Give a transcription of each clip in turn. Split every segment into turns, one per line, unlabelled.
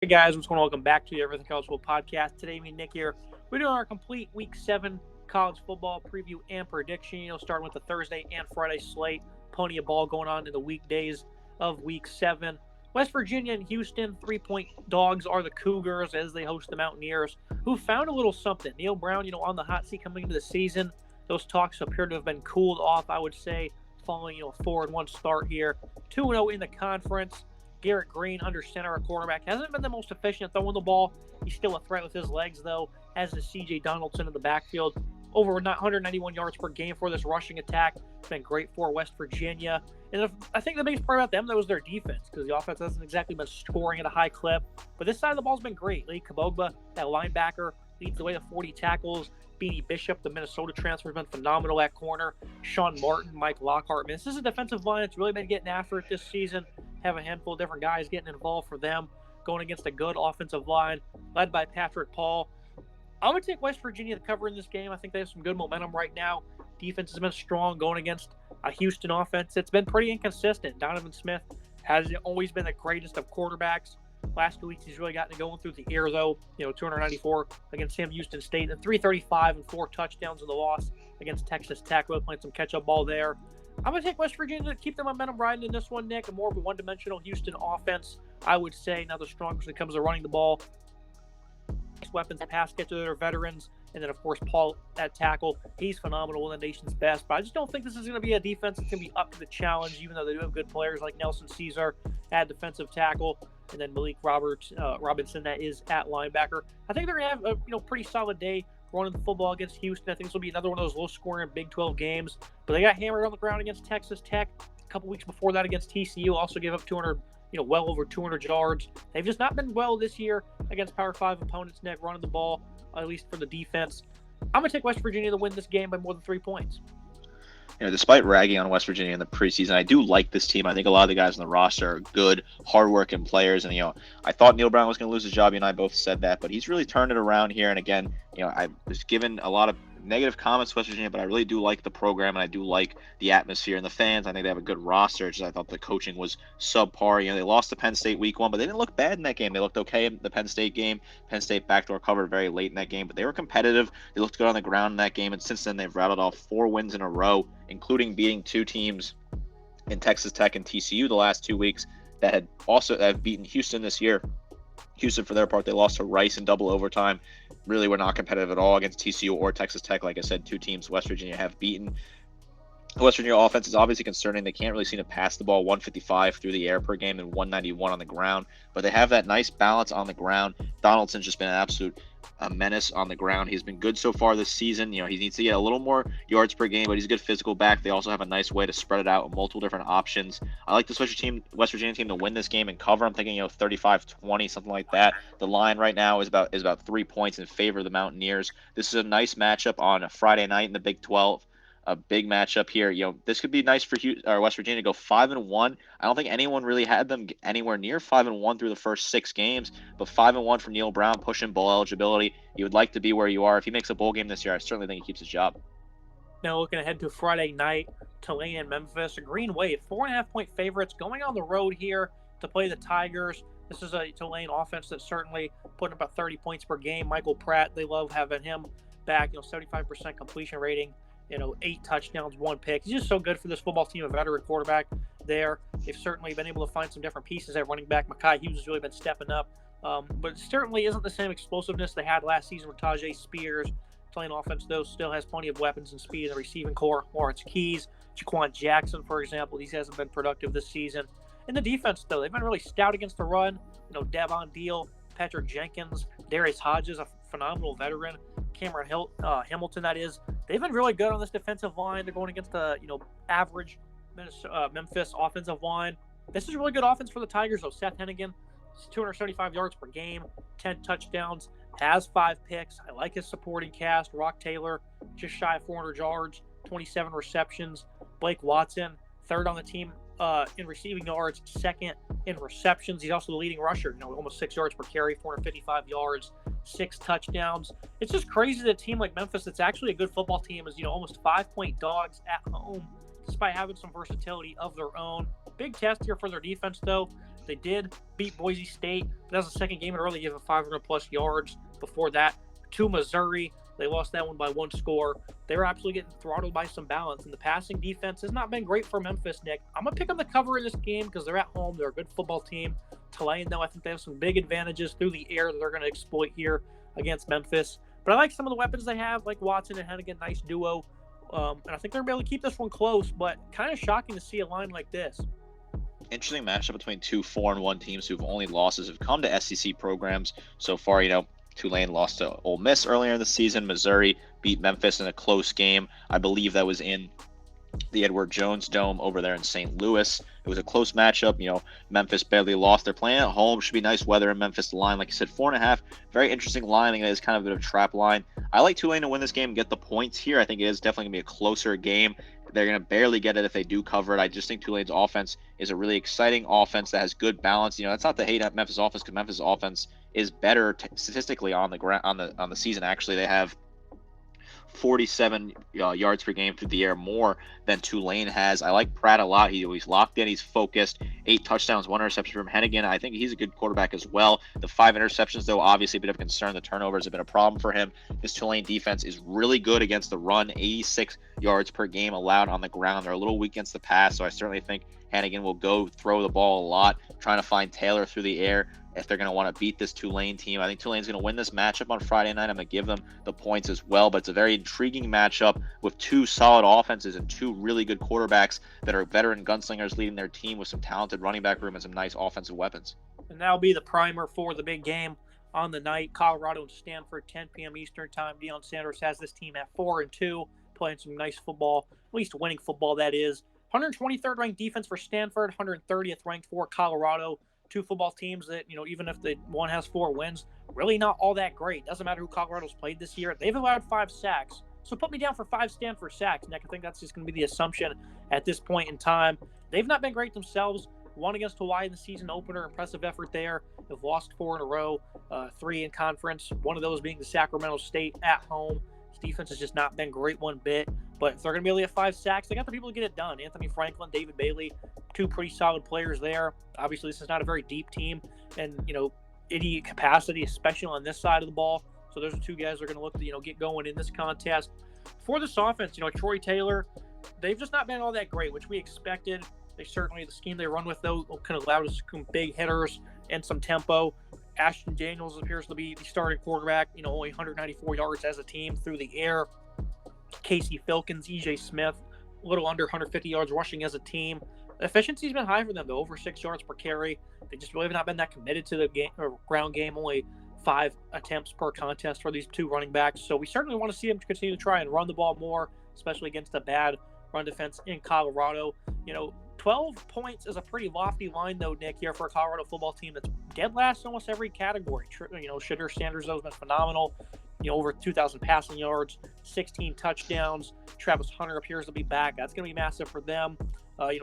guys, what's going on? Welcome back to the Everything College Football Podcast. Today, me and Nick here. We're doing our complete Week 7 college football preview and prediction. Starting with the Thursday and Friday slate. Plenty of ball going on in the weekdays of Week 7. West Virginia and Houston, 3-point dogs are the Cougars as they host the Mountaineers, who found a little something. Neil Brown, on the hot seat coming into the season. Those talks appear to have been cooled off, I would say, following a 4-1 start here. 2-0 in the conference. Garrett Green under center at quarterback. Hasn't been the most efficient at throwing the ball. He's still a threat with his legs, though, as is C.J. Donaldson in the backfield. Over 191 yards per game for this rushing attack. It's been great for West Virginia. And I think the biggest part about them, though, was their defense, because the offense hasn't exactly been scoring at a high clip. But this side of the ball's been great. Lee Kabogba, that linebacker, leads the way to 40 tackles. Beanie Bishop, the Minnesota transfer, has been phenomenal at corner. Sean Martin, Mike Lockhart. This is a defensive line that's really been getting after it this season. Have a handful of different guys getting involved for them, going against a good offensive line led by Patrick Paul. I'm going to take West Virginia to cover in this game. I think they have some good momentum right now. Defense has been strong going against a Houston offense. It's been pretty inconsistent. Donovan Smith hasn't always been the greatest of quarterbacks. Last 2 weeks, he's really gotten it going through the air, though. 294 against Sam Houston State, and 335 and 4 touchdowns in the loss against Texas Tech. Really playing some catch-up ball there. I'm going to take West Virginia to keep the momentum riding in this one, Nick. A more of a one-dimensional Houston offense, I would say. Not the strongest when it comes to running the ball. Weapons, pass catcher, their veterans. And then, of course, Paul at tackle. He's phenomenal, one of the nation's best. But I just don't think this is going to be a defense that's going to be up to the challenge, even though they do have good players like Nelson Caesar at defensive tackle. And then Malik Robinson, that is at linebacker. I think they're going to have a pretty solid day running the football against Houston. I think this will be another one of those low-scoring Big 12 games. But they got hammered on the ground against Texas Tech. A couple weeks before that against TCU, also gave up 200, well over 200 yards. They've just not been well this year against Power 5 opponents, Nick, running the ball, at least for the defense. I'm going to take West Virginia to win this game by more than 3 points.
Despite ragging on West Virginia in the preseason, I do like this team. I think a lot of the guys on the roster are good, hardworking players. And, I thought Neil Brown was going to lose his job. You and I both said that. But he's really turned it around here. And, again, I was given a lot of negative comments to West Virginia, but I really do like the program, and I do like the atmosphere and the fans. I think they have a good roster. Just I thought the coaching was subpar. They lost to Penn State week 1, but they didn't look bad in that game. They looked okay in the Penn State game. Penn State backdoor covered very late in that game, but they were competitive. They looked good on the ground in that game, and since then they've rattled off 4 wins in a row, including beating 2 teams in Texas Tech and TCU the last 2 weeks that have beaten Houston this year. Houston, for their part, they lost to Rice in double overtime. Really were not competitive at all against TCU or Texas Tech. Like I said, 2 teams West Virginia have beaten. The West Virginia offense is obviously concerning. They can't really seem to pass the ball 155 through the air per game and 191 on the ground. But they have that nice balance on the ground. Donaldson's just been an absolute menace on the ground. He's been good so far this season. He needs to get a little more yards per game, but he's a good physical back. They also have a nice way to spread it out with multiple different options. I like this West Virginia team to win this game and cover. I'm thinking 35-20, something like that. The line right now is about 3 points in favor of the Mountaineers. This is a nice matchup on a Friday night in the Big 12. A big matchup here. This could be nice for West Virginia to go 5-1. I don't think anyone really had them anywhere near 5-1 through the first 6 games, but 5-1 for Neil Brown, pushing bowl eligibility. You would like to be where you are. If he makes a bowl game this year, I certainly think he keeps his job.
Now looking ahead to Friday night, Tulane and Memphis, a Green Wave, 4.5-point favorites going on the road here to play the Tigers. This is a Tulane offense that's certainly putting about 30 points per game. Michael Pratt, they love having him back. 75% completion rating. 8 touchdowns, 1 pick. He's just so good for this football team, a veteran quarterback there. They've certainly been able to find some different pieces at running back. Mekhi Hughes has really been stepping up. But it certainly isn't the same explosiveness they had last season with Tajay Spears. Tulane offense, though, still has plenty of weapons and speed in the receiving core. Lawrence Keys, Jaquan Jackson, for example. These hasn't been productive this season. In the defense, though, they've been really stout against the run. Devon Deal, Patrick Jenkins, Darius Hodges, a phenomenal veteran. Cameron Hamilton, that is. They've been really good on this defensive line. They're going against the average Memphis offensive line. This is a really good offense for the Tigers, though. Seth Hennigan, 275 yards per game, 10 touchdowns, has 5 picks. I like his supporting cast. Rock Taylor, just shy of 400 yards, 27 receptions. Blake Watson, 3rd on the team in receiving yards, 2nd in receptions. He's also the leading rusher, almost 6 yards per carry, 455 yards, 6 touchdowns. It's just crazy that a team like Memphis, that's actually a good football team, is almost 5-point dogs at home, despite having some versatility of their own. Big test here for their defense, though. They did beat Boise State. That was the second game in a row they gave up 500-plus yards. Before that, to Missouri, they lost that one by 1 score. They were absolutely getting throttled by some balance, and the passing defense has not been great for Memphis, Nick. I'm going to pick on the cover in this game because they're at home. They're a good football team. Tulane, though, I think they have some big advantages through the air that they're going to exploit here against Memphis. But I like some of the weapons they have, like Watson and Hennigan, nice duo. And I think they're going to be able to keep this one close, but kind of shocking to see a line like this.
Interesting matchup between two 4-1 teams who've only losses have come to SEC programs so far. Tulane lost to Ole Miss earlier in the season. Missouri beat Memphis in a close game. I believe that was in the Edward Jones Dome over there in St. Louis. It was a close matchup. Memphis barely lost. They're playing at home. Should be nice weather in Memphis. The line, like I said, 4.5. Very interesting line. I think it is kind of a bit of a trap line. I like Tulane to win this game and get the points here. I think it is definitely going to be a closer game. They're going to barely get it if they do cover it. I just think Tulane's offense is a really exciting offense that has good balance. That's not the hate at Memphis offense, because Memphis offense is better statistically on the ground on the season. Actually, they have 47 yards per game through the air more than Tulane has. I like Pratt a lot. He's locked in. He's focused. 8 touchdowns, 1 interception from Hennigan. I think he's a good quarterback as well. The 5 interceptions, though, obviously a bit of a concern. The turnovers have been a problem for him. This Tulane defense is really good against the run. 86 yards per game allowed on the ground. They're a little weak against the pass, so I certainly think Hennigan will go throw the ball a lot, trying to find Taylor through the air if they're going to want to beat this Tulane team. I think Tulane's going to win this matchup on Friday night. I'm going to give them the points as well, but it's a very intriguing matchup with 2 solid offenses and 2 really good quarterbacks that are veteran gunslingers leading their team with some talented running back room and some nice offensive weapons.
And that'll be the primer for the big game on the night. Colorado and Stanford, 10 p.m. Eastern time. Deion Sanders has this team at 4-2, playing some nice football, at least winning football, that is. 123rd ranked defense for Stanford, 130th ranked for Colorado. 2 football teams that, even if one has 4 wins, really not all that great. Doesn't matter who Colorado's played this year. They've allowed 5 sacks. So put me down for 5 Stanford sacks, Nick. I think that's just going to be the assumption at this point in time. They've not been great themselves. Won against Hawaii in the season opener. Impressive effort there. They've lost 4 in a row, 3 in conference. One of those being the Sacramento State at home. This defense has just not been great one bit. But if they're going to be able to get 5 sacks, they got the people to get it done. Anthony Franklin, David Bailey, 2 pretty solid players there. Obviously, this is not a very deep team and, any capacity, especially on this side of the ball. So those are 2 guys that are going to look to, get going in this contest. For this offense, Troy Taylor, they've just not been all that great, which we expected. They certainly, the scheme they run with, though, kind of allowed us some big hitters and some tempo. Ashton Daniels appears to be the starting quarterback, only 194 yards as a team through the air. Casey Filkins, E.J. Smith, a little under 150 yards rushing as a team. The efficiency's been high for them, though, over 6 yards per carry. They just really have not been that committed to the game or ground game, only 5 attempts per contest for these 2 running backs. So we certainly want to see them continue to try and run the ball more, especially against a bad run defense in Colorado. 12 points is a pretty lofty line, though, Nick, here for a Colorado football team that's dead last in almost every category. Shedeur Sanders, though, has been phenomenal. Over 2,000 passing yards, 16 touchdowns. Travis Hunter appears to be back. That's going to be massive for them.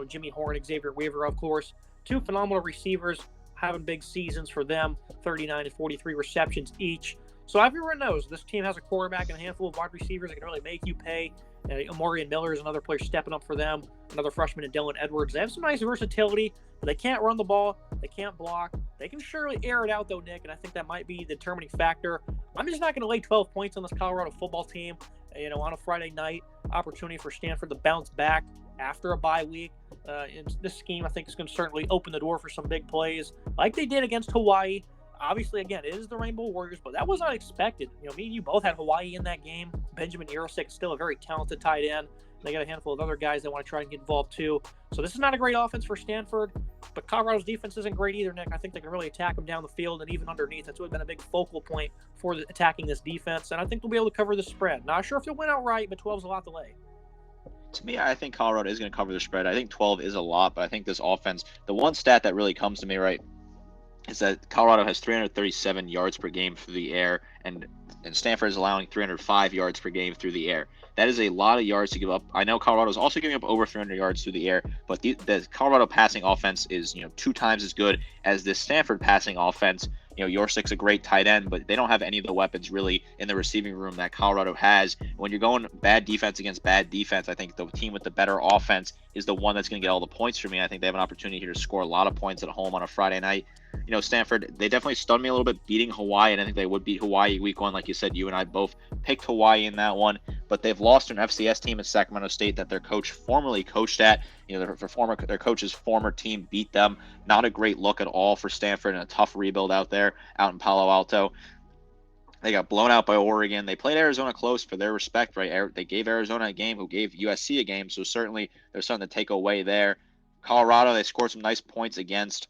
Jimmy Horn, Xavier Weaver, of course. 2 phenomenal receivers having big seasons for them, 39 and 43 receptions each. So everyone knows this team has a quarterback and a handful of wide receivers that can really make you pay. Amorian Miller is another player stepping up for them. Another freshman in Dylan Edwards. They have some nice versatility, but they can't run the ball. They can't block. They can surely air it out, though, Nick, and I think that might be the determining factor. I'm just not going to lay 12 points on this Colorado football team. On a Friday night, opportunity for Stanford to bounce back after a bye week. And this scheme, I think, is going to certainly open the door for some big plays, like they did against Hawaii. Obviously, again, it is the Rainbow Warriors, but that was unexpected. Me and you both had Hawaii in that game. Benjamin Yurosek is still a very talented tight end. They got a handful of other guys that want to try and get involved too. So this is not a great offense for Stanford, but Colorado's defense isn't great either, Nick. I think they can really attack them down the field and even underneath. That's really been a big focal point for attacking this defense, and I think they'll be able to cover the spread. Not sure if they'll win outright, but 12 is a lot to lay.
To me, I think Colorado is going to cover the spread. I think 12 is a lot, but I think this offense, the one stat that really comes to me, right, is that Colorado has 337 yards per game through the air, and Stanford is allowing 305 yards per game through the air. That is a lot of yards to give up. I know Colorado is also giving up over 300 yards through the air, but the Colorado passing offense is 2 times as good as this Stanford passing offense. Yorsik's a great tight end, but they don't have any of the weapons really in the receiving room that Colorado has. When you're going bad defense against bad defense, I think the team with the better offense is the one that's going to get all the points for me. I think they have an opportunity here to score a lot of points at home on a Friday night. Stanford, they definitely stunned me a little bit beating Hawaii, and I think they would beat Hawaii week 1. Like you said, you and I both picked Hawaii in that one, but they've lost an FCS team at Sacramento State that their coach formerly coached at. Their coach's former team beat them. Not a great look at all for Stanford, and a tough rebuild out in Palo Alto. They got blown out by Oregon. They played Arizona close for their respect, right? They gave Arizona a game, who gave USC a game, so certainly there's something to take away there. Colorado, they scored some nice points against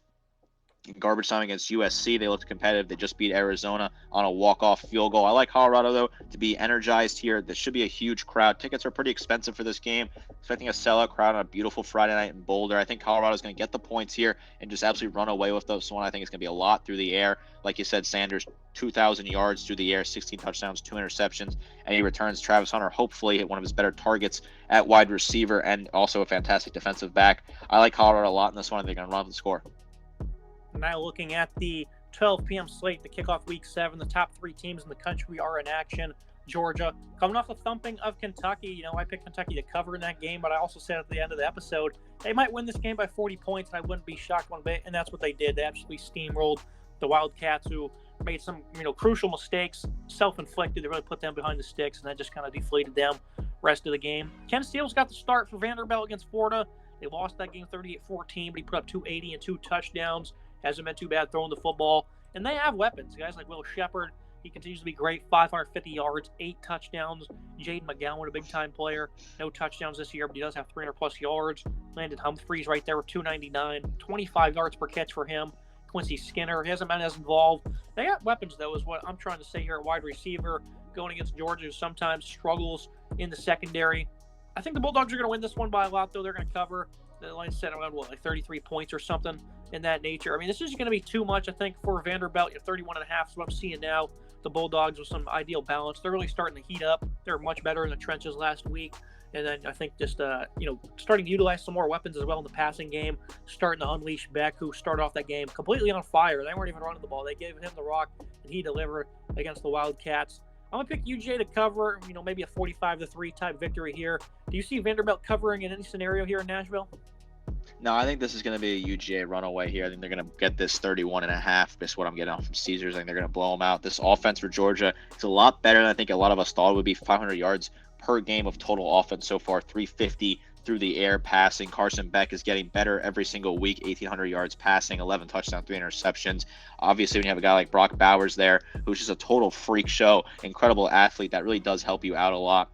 garbage time against USC. They looked competitive. They just beat Arizona on a walk-off field goal. I like Colorado, though, to be energized here. This should be a huge crowd. Tickets are pretty expensive for this game. Expecting a sellout crowd on a beautiful Friday night in Boulder. I think Colorado's going to get the points here and just absolutely run away with this one. I think it's going to be a lot through the air. Like you said, Sanders, 2,000 yards through the air, 16 touchdowns, 2 interceptions, and he returns Travis Hunter, hopefully hit one of his better targets at wide receiver, and also a fantastic defensive back. I like Colorado a lot in this one. They're going to run up the score.
Now looking at the 12 p.m. slate to kick off Week 7, the top 3 teams in the country are in action. Georgia, coming off the thumping of Kentucky. I picked Kentucky to cover in that game, but I also said at the end of the episode, they might win this game by 40 points, and I wouldn't be shocked one bit, and that's what they did. They absolutely steamrolled the Wildcats, who made some, crucial mistakes, self-inflicted. They really put them behind the sticks, and that just kind of deflated them rest of the game. Ken Steele's got the start for Vanderbilt against Florida. They lost that game 38-14, but he put up 280 and 2 touchdowns. Hasn't been too bad throwing the football. And they have weapons. Guys like Will Shepard, he continues to be great. 550 yards, 8 touchdowns. Jaden McGowan, a big-time player. No touchdowns this year, but he does have 300-plus yards. Landon Humphreys right there with 299. 25 yards per catch for him. Quincy Skinner, he hasn't been as involved. They got weapons, though, is what I'm trying to say here at wide receiver. Going against Georgia, who sometimes struggles in the secondary. I think the Bulldogs are going to win this one by a lot, though. They're going to cover. The line set around, 33 points or something in that nature. I mean, this is going to be too much, I think, for Vanderbilt. 31.5 is what I'm seeing now. The Bulldogs with some ideal balance. They're really starting to heat up. They're much better in the trenches last week. And then I think just, starting to utilize some more weapons as well in the passing game. Starting to unleash Beck, who started off that game completely on fire. They weren't even running the ball. They gave him the rock, and he delivered against the Wildcats. I'm going to pick UJ to cover, maybe a 45-3 type victory here. Do you see Vanderbilt covering in any scenario here in Nashville?
No, I think this is going to be a UGA runaway here. I think they're going to get this 31.5. That's what I'm getting off from Caesars. I think they're going to blow them out. This offense for Georgia is a lot better than I think a lot of us thought it would be. 500 yards per game of total offense so far, 350 through the air passing. Carson Beck is getting better every single week, 1,800 yards passing, 11 touchdowns, 3 interceptions. Obviously, when you have a guy like Brock Bowers there, who's just a total freak show, incredible athlete, that really does help you out a lot.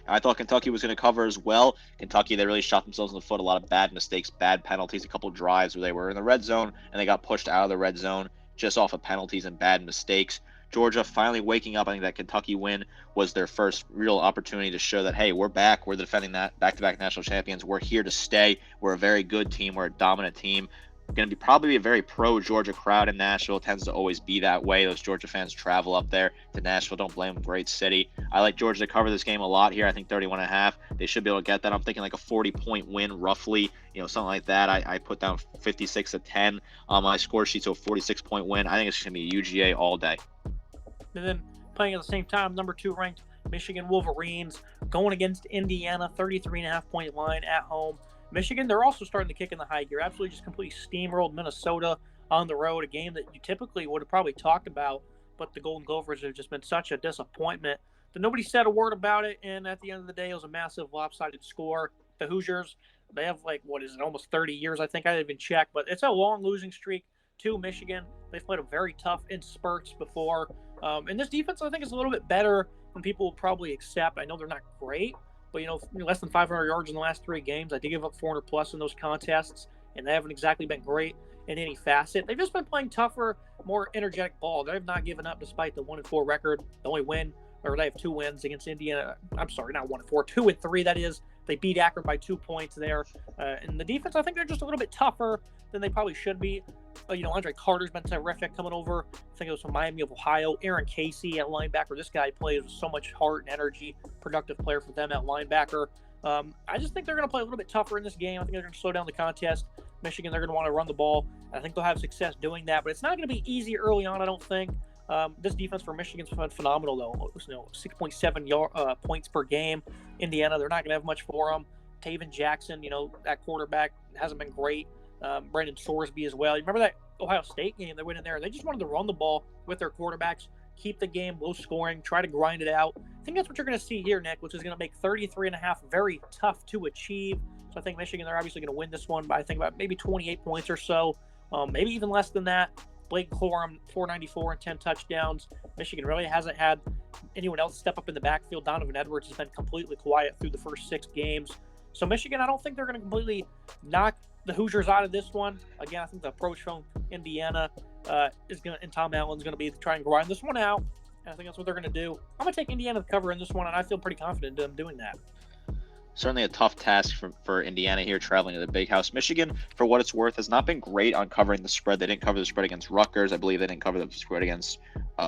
I thought Kentucky was going to cover as well. Kentucky, they really shot themselves in the foot. A lot of bad mistakes, bad penalties, a couple of drives where they were in the red zone and they got pushed out of the red zone just off of penalties and bad mistakes. Georgia finally waking up. I think that Kentucky win was their first real opportunity to show that, hey, we're back. We're defending that back-to-back national champions. We're here to stay. We're a very good team. We're a dominant team. Going to be probably a very pro-Georgia crowd in Nashville. It tends to always be that way. Those Georgia fans travel up there to Nashville. Don't blame them. Great city. I like Georgia to cover this game a lot here. I think 31.5. They should be able to get that. I'm thinking like a 40-point win, roughly. Something like that. I put down 56-10 on my score sheet, so a 46-point win. I think it's going to be a UGA all day.
And then playing at the same time, number 2 ranked Michigan Wolverines going against Indiana, 33.5-point line at home. Michigan, they're also starting to kick in the high gear. Absolutely just completely steamrolled Minnesota on the road, a game that you typically would have probably talked about, but the Golden Gophers have just been such a disappointment that nobody said a word about it, and at the end of the day, it was a massive lopsided score. The Hoosiers, they have almost 30 years, I think. I didn't even check, but it's a long losing streak to Michigan. They've played them very tough in spurts before, and this defense, I think, is a little bit better than people will probably accept. I know they're not great, but, less than 500 yards in the last 3 games. I did give up 400-plus in those contests, and they haven't exactly been great in any facet. They've just been playing tougher, more energetic ball. They've not given up despite the 1-4 record. The only win, or they have 2 wins against Indiana. I'm sorry, not 1-4, 2-3, that is. They beat Akron by 2 points there. And the defense, I think they're just a little bit tougher than they probably should be. Andre Carter's been terrific coming over. I think it was from Miami of Ohio. Aaron Casey at linebacker. This guy plays with so much heart and energy. Productive player for them at linebacker. I just think they're going to play a little bit tougher in this game. I think they're going to slow down the contest. Michigan, they're going to want to run the ball I think they'll have success doing that, but it's not going to be easy early on, I don't think. This defense for Michigan's phenomenal, though. 6.7 points per game. Indiana, they're not going to have much for them. Taven Jackson, that quarterback hasn't been great. Brandon Sorsby as well. You remember that Ohio State game they went in there? They just wanted to run the ball with their quarterbacks, keep the game low scoring, try to grind it out. I think that's what you're going to see here, Nick, which is going to make 33.5 very tough to achieve. So I think Michigan, they're obviously going to win this one by, I think, about maybe 28 points or so, maybe even less than that. Blake Corum, 494 and 10 touchdowns. Michigan really hasn't had anyone else step up in the backfield. Donovan Edwards has been completely quiet through the first 6 games. So Michigan, I don't think they're going to completely knock the Hoosiers out of this one. Again, I think the approach from Indiana and Tom Allen's going to be to try and grind this one out. And I think that's what they're going to do. I'm going to take Indiana to cover in this one, and I feel pretty confident in them doing that.
Certainly a tough task for Indiana here, traveling to the Big House. Michigan, for what it's worth, has not been great on covering the spread. They didn't cover the spread against Rutgers. I believe they didn't cover the spread against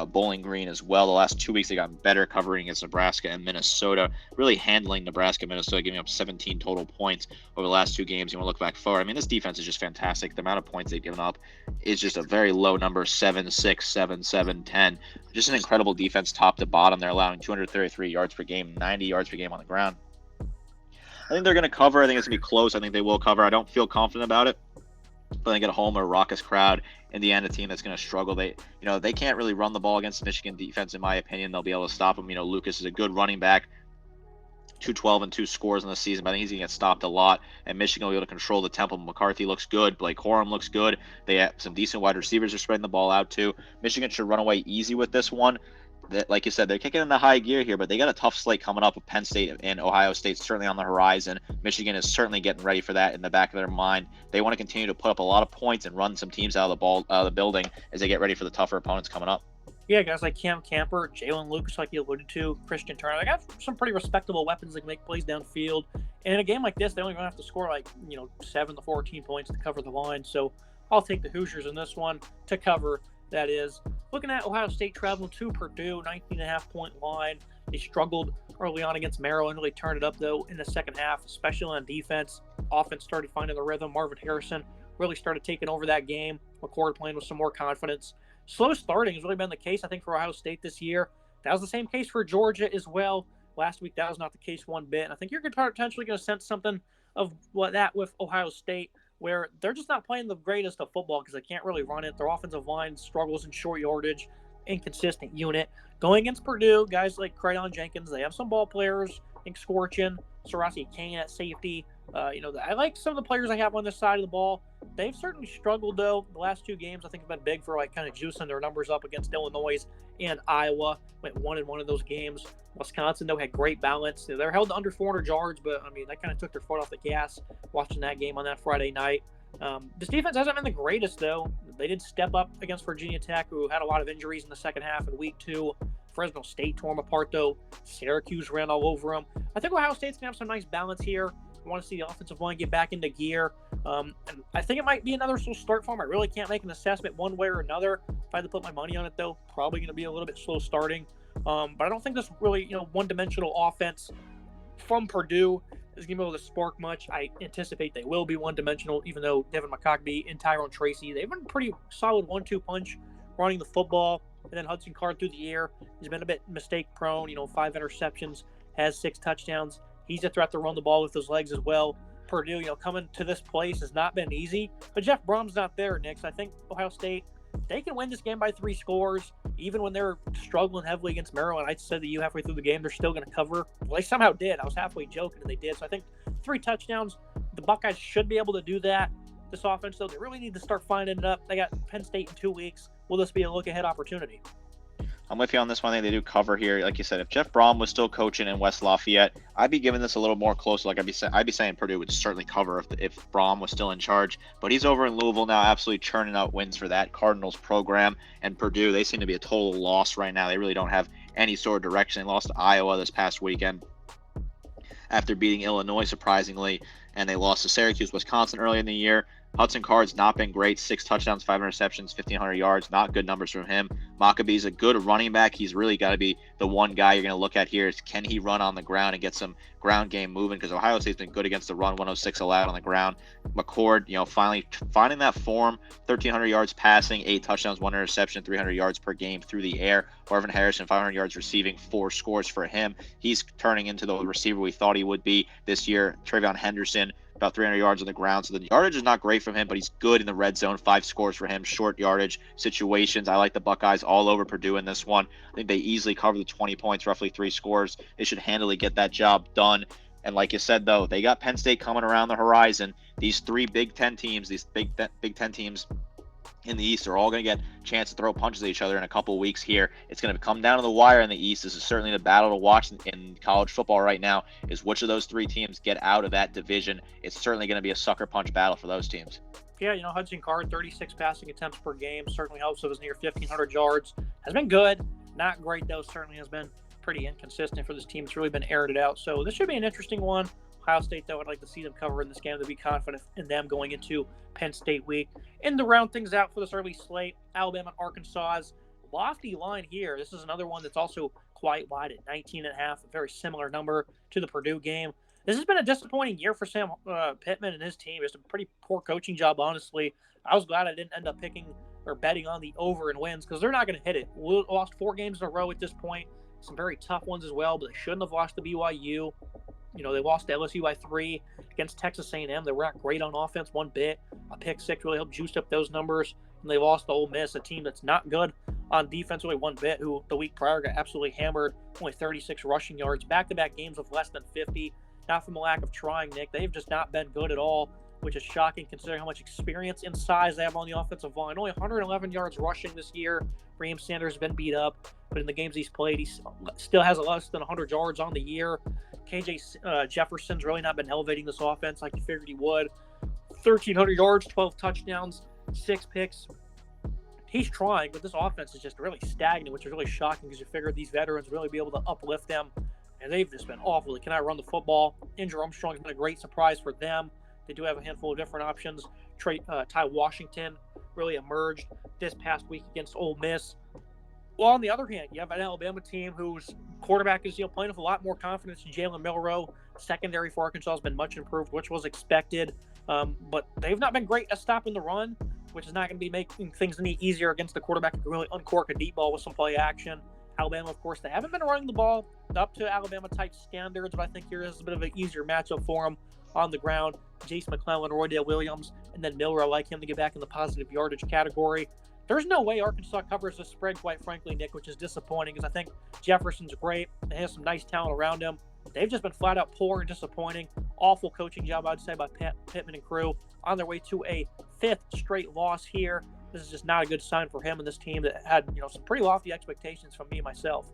Bowling Green as well. The last 2 weeks, they got better covering against Nebraska and Minnesota, really handling Nebraska and Minnesota, giving up 17 total points over the last 2 games. You want to look back forward. I mean, this defense is just fantastic. The amount of points they've given up is just a very low number, 7, 6, 7, 7, 10. Just an incredible defense top to bottom. They're allowing 233 yards per game, 90 yards per game on the ground. I think they're going to cover. I think it's going to be close. I think they will cover. I don't feel confident about it. But they get a home or a raucous crowd. Indiana team that's going to struggle. They can't really run the ball against the Michigan defense, in my opinion. They'll be able to stop them. Lucas is a good running back. 212 and 2 scores in the season, but I think he's going to get stopped a lot. And Michigan will be able to control the tempo. McCarthy looks good. Blake Corum looks good. They have some decent wide receivers are spreading the ball out too. Michigan should run away easy with this one. Like you said, they're kicking in the high gear here, but they got a tough slate coming up with Penn State and Ohio State certainly on the horizon. Michigan is certainly getting ready for that in the back of their mind. They want to continue to put up a lot of points and run some teams out of the building as they get ready for the tougher opponents coming up.
Yeah, guys like Cam Camper, Jalen Lucas, like you alluded to, Christian Turner. They got some pretty respectable weapons that can make plays downfield. And in a game like this, they only have to score 7 to 14 points to cover the line. So I'll take the Hoosiers in this one to cover. That is, looking at Ohio State traveling to Purdue, 19.5-point line. They struggled early on against Maryland, really turned it up, though, in the second half, especially on defense. Offense started finding the rhythm. Marvin Harrison really started taking over that game. McCord playing with some more confidence. Slow starting has really been the case, I think, for Ohio State this year. That was the same case for Georgia as well. Last week, that was not the case one bit. And I think you're potentially going to sense something of that with Ohio State, where they're just not playing the greatest of football because they can't really run it. Their offensive line struggles in short yardage, inconsistent unit. Going against Purdue, guys like Crayon Jenkins, they have some ball players. I think Scorchin, Sarasi Kane at safety. I like some of the players I have on this side of the ball. They've certainly struggled, though. The last 2 games, I think, have been big for kind of juicing their numbers up against Illinois and Iowa. Went 1-1 in those games. Wisconsin, though, had great balance. They're held to under 400 yards, but, that kind of took their foot off the gas watching that game on that Friday night. This defense hasn't been the greatest, though. They did step up against Virginia Tech, who had a lot of injuries in the second half in week 2. Fresno State tore them apart, though. Syracuse ran all over them. I think Ohio State's going to have some nice balance here. I want to see the offensive line get back into gear. And I think it might be another slow start for them. I really can't make an assessment one way or another. If I had to put my money on it, though, probably going to be a little bit slow starting. But I don't think this really, one-dimensional offense from Purdue is going to be able to spark much. I anticipate they will be one-dimensional, even though Devin McCockby and Tyrone Tracy, they've been pretty solid 1-2 punch running the football. And then Hudson Card through the air. He's been a bit mistake-prone, 5 interceptions, has 6 touchdowns. He's a threat to run the ball with his legs as well. Purdue, coming to this place has not been easy. But Jeff Brom's not there, Nick. So I think Ohio State, they can win this game by 3 scores. Even when they're struggling heavily against Maryland, I said to you halfway through the game, they're still going to cover. Well, they somehow did. I was halfway joking, and they did. So I think 3 touchdowns. The Buckeyes should be able to do that. This offense, though, they really need to start finding it up. They got Penn State in 2 weeks. Will this be a look-ahead opportunity?
I'm with you on this one. I think they do cover here. Like you said, if Jeff Brom was still coaching in West Lafayette, I'd be giving this a little more close. Like I'd be saying Purdue would certainly cover if Brom was still in charge. But he's over in Louisville now, absolutely churning out wins for that Cardinals program. And Purdue, they seem to be a total loss right now. They really don't have any sort of direction. They lost to Iowa this past weekend after beating Illinois, surprisingly. And they lost to Syracuse, Wisconsin early in the year. Hudson Card's not been great. 6 touchdowns, 5 interceptions, 1,500 yards. Not good numbers from him. Maccabee's a good running back. He's really got to be the one guy you're going to look at here is can he run on the ground and get some ground game moving, because Ohio State's been good against the run, 106 allowed on the ground. McCord, finally finding that form, 1,300 yards passing, 8 touchdowns, 1 interception, 300 yards per game through the air. Marvin Harrison, 500 yards receiving, 4 scores for him. He's turning into the receiver we thought he would be this year. Travion Henderson, about 300 yards on the ground. So the yardage is not great from him, but he's good in the red zone. 5 scores for him, short yardage situations. I like the Buckeyes all over Purdue in this one. I think they easily cover the 20 points, roughly 3 scores. They should handily get that job done. And like you said, though, they got Penn State coming around the horizon. These 3 Big Ten teams, these Big Ten teams in the East are all going to get a chance to throw punches at each other in a couple weeks here. It's going to come down to the wire in the East. This is certainly the battle to watch in college football right now, is which of those 3 teams get out of that division. It's certainly going to be a sucker punch battle for those teams.
Yeah, Hudson Card, 36 passing attempts per game, certainly helps with his near 1,500 yards. Has been good. Not great, though. Certainly has been pretty inconsistent for this team. It's really been aired out. So this should be an interesting one. Ohio State, though, I'd like to see them cover in this game to be confident in them going into Penn State week. And to round things out for this early slate, Alabama and Arkansas's lofty line here. This is another one that's also quite wide at 19.5, a very similar number to the Purdue game. This has been a disappointing year for Sam Pittman and his team. Just a pretty poor coaching job, honestly. I was glad I didn't end up picking or betting on the over and wins because they're not going to hit it. We lost 4 games in a row at this point. Some very tough ones as well, but they shouldn't have lost to BYU. They lost to LSU by 3 against Texas A&M. They were not great on offense one bit. A pick 6 really helped juice up those numbers. And they lost to Ole Miss, a team that's not good on defense really one bit, who the week prior got absolutely hammered, only 36 rushing yards. Back-to-back games of less than 50. Not from a lack of trying, Nick. They've just not been good at all, which is shocking considering how much experience and size they have on the offensive line. Only 111 yards rushing this year. Raheem Sanders has been beat up, but in the games he's played, he still has less than 100 yards on the year. KJ Jefferson's really not been elevating this offense like you figured he would. 1,300 yards, 12 touchdowns, 6 picks. He's trying, but this offense is just really stagnant, which is really shocking because you figured these veterans really be able to uplift them, and they've just been awful. They cannot run the football. Andrew Armstrong's been a great surprise for them. They do have a handful of different options. Ty Washington really emerged this past week against Ole Miss. Well, on the other hand, you have an Alabama team whose quarterback is playing with a lot more confidence than Jalen Milroe. Secondary for Arkansas has been much improved, which was expected. But they've not been great at stopping the run, which is not going to be making things any easier against the quarterback who can really uncork a deep ball with some play action. Alabama, of course, they haven't been running the ball up to Alabama-type standards, but I think here is a bit of an easier matchup for them on the ground. Jace McClellan, Roydale Williams, and then Miller. I like him to get back in the positive yardage category. There's no way Arkansas covers the spread, quite frankly, Nick, which is disappointing because I think Jefferson's great and has some nice talent around him. They've just been flat out poor and disappointing. Awful coaching job, I'd say, by Pittman and crew. On their way to a 5th straight loss here. This is just not a good sign for him and this team that had some pretty lofty expectations from me and myself.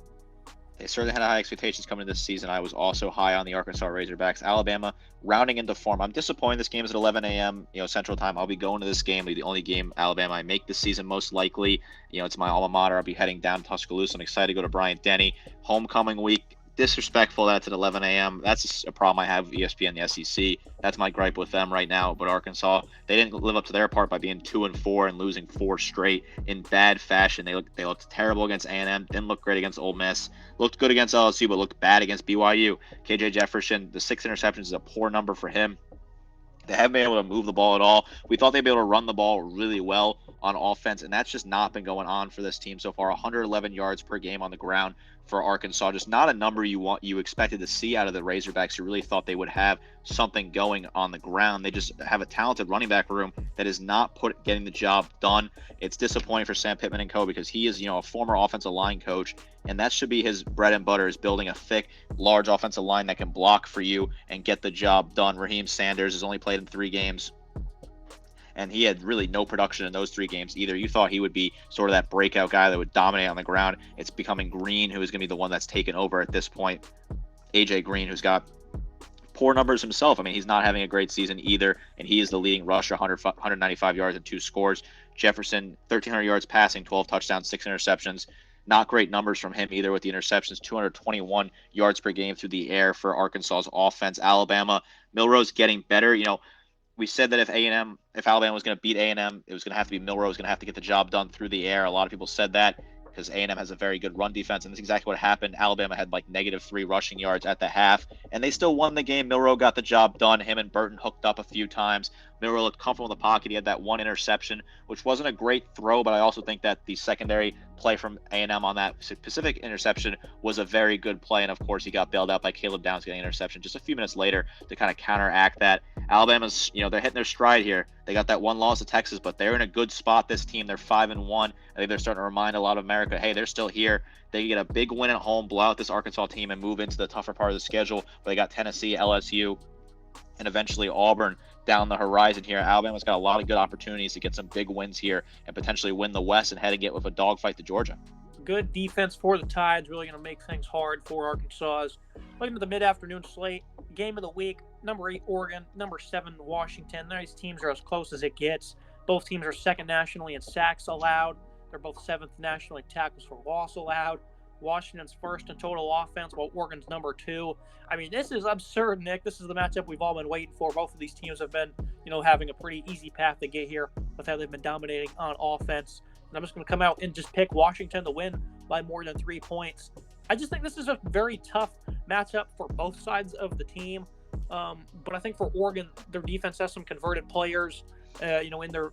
They certainly had high expectations coming into this season. I was also high on the Arkansas Razorbacks. Alabama rounding into form. I'm disappointed this game is at 11 a.m. Central Time. I'll be going to this game. It'll be the only game Alabama I make this season most likely. It's my alma mater. I'll be heading down to Tuscaloosa. I'm excited to go to Bryant-Denny. Homecoming week. Disrespectful that's at 11 a.m. That's a problem I have with ESPN, the SEC. That's my gripe with them right now. But Arkansas, they didn't live up to their part by being 2-4 and losing 4 straight in bad fashion. They looked terrible against A&M. Didn't look great against Ole Miss. Looked good against LSU, but looked bad against BYU. KJ Jefferson, the 6 interceptions is a poor number for him. They haven't been able to move the ball at all. We thought they'd be able to run the ball really well on offense, and that's just not been going on for this team so far. 111 yards per game on the ground for Arkansas. Just not a number you expected to see out of the Razorbacks. You really thought they would have something going on the ground. They just have a talented running back room that is not getting the job done. It's disappointing for Sam Pittman and co. because he is, a former offensive line coach, and that should be his bread and butter, is building a thick, large offensive line that can block for you and get the job done. Raheem Sanders has only played in 3 games, and he had really no production in those 3 games either. You thought he would be sort of that breakout guy that would dominate on the ground. It's becoming Green, who is going to be the one that's taken over at this point. AJ Green, who's got poor numbers himself. I mean, he's not having a great season either, and he is the leading rusher, 195 yards and 2 scores. Jefferson, 1,300 yards passing, 12 touchdowns, 6 interceptions. Not great numbers from him either with the interceptions, 221 yards per game through the air for Arkansas's offense. Alabama, Milroe's getting better. we said that if Alabama was going to beat A&M, it was going to have to be Milroe was going to have to get the job done through the air. A lot of people said that because A&M has a very good run defense, and that's exactly what happened. Alabama had like -3 rushing yards at the half, and they still won the game. Milroe got the job done. Him and Burton hooked up a few times. Milroe looked comfortable in the pocket. He had that one interception, which wasn't a great throw, but I also think that the secondary play from A&M on that specific interception was a very good play. And of course, he got bailed out by Caleb Downs getting an interception just a few minutes later to kind of counteract that. Alabama's, they're hitting their stride here. They got that one loss to Texas, but they're in a good spot. This team, they're 5-1. I think they're starting to remind a lot of America, hey, they're still here. They get a big win at home, blow out this Arkansas team, and move into the tougher part of the schedule. Where they got Tennessee, LSU, and eventually Auburn down the horizon here. Alabama's got a lot of good opportunities to get some big wins here and potentially win the West and heading it with a dogfight to Georgia.
Good defense for the Tides, really going to make things hard for Arkansas. Looking at the mid-afternoon slate, game of the week, number 8 Oregon, number 7 Washington. These teams are as close as it gets. Both teams are second nationally in sacks allowed. They're both 7th nationally in tackles for loss allowed. Washington's first in total offense, while Oregon's number 2. I mean, this is absurd, Nick. This is the matchup we've all been waiting for. Both of these teams have been, having a pretty easy path to get here with how they've been dominating on offense. And I'm just going to come out and just pick Washington to win by more than 3 points. I just think this is a very tough matchup for both sides of the team. But I think for Oregon, their defense has some converted players, in their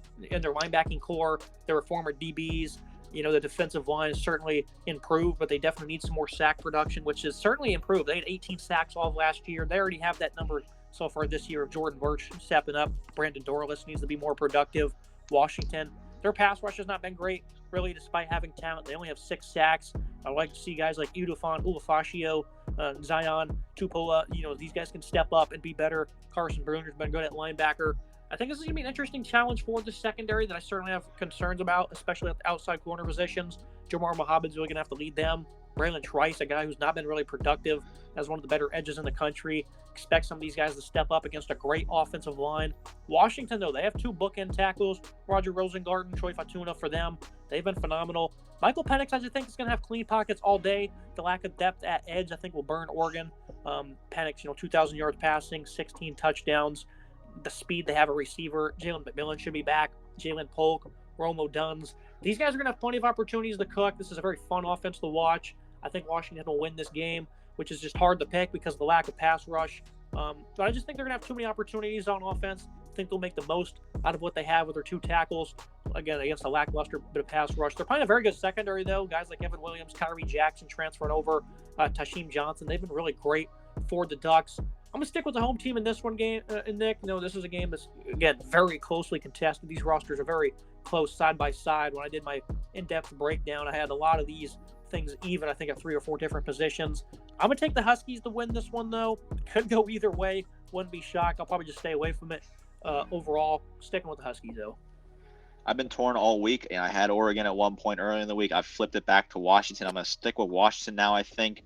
linebacking core. There are former DBs. The defensive line is certainly improved, but they definitely need some more sack production, which is certainly improved. They had 18 sacks all of last year. They already have that number so far this year of Jordan Birch stepping up. Brandon Dorless needs to be more productive. Washington, their pass rush has not been great, really, despite having talent. They only have 6 sacks. I like to see guys like Udafon, Ulafashio, Zion, Tupola. These guys can step up and be better. Carson Bruner's been good at linebacker. I think this is going to be an interesting challenge for the secondary that I certainly have concerns about, especially at the outside corner positions. Jamar Mohammed's really going to have to lead them. Braylon Trice, a guy who's not been really productive, as one of the better edges in the country. Expect some of these guys to step up against a great offensive line. Washington, though, they have 2 bookend tackles. Roger Rosengarten, Troy Fatuna for them. They've been phenomenal. Michael Penix, I just think, is going to have clean pockets all day. The lack of depth at edge, I think, will burn Oregon. Penix, 2,000 yards passing, 16 touchdowns. The speed they have a receiver. Jalen McMillan should be back. Jalen Polk, Romo Duns. These guys are going to have plenty of opportunities to cook. This is a very fun offense to watch. I think Washington will win this game, which is just hard to pick because of the lack of pass rush. But I just think they're going to have too many opportunities on offense. I think they'll make the most out of what they have with their 2 tackles. Again, against a lackluster bit of pass rush. They're playing a very good secondary, though. Guys like Evan Williams, Kyrie Jackson transferring over, Tasheem Johnson. They've been really great for the Ducks. I'm going to stick with the home team in this one game, Nick. This is a game that's, again, very closely contested. These rosters are very close side by side. When I did my in-depth breakdown, I had a lot of these things even, I think, at 3 or 4 different positions. I'm going to take the Huskies to win this one, though. Could go either way. Wouldn't be shocked. I'll probably just stay away from it overall. Sticking with the Huskies, though.
I've been torn all week, and I had Oregon at one point earlier in the week. I flipped it back to Washington. I'm going to stick with Washington now, I think.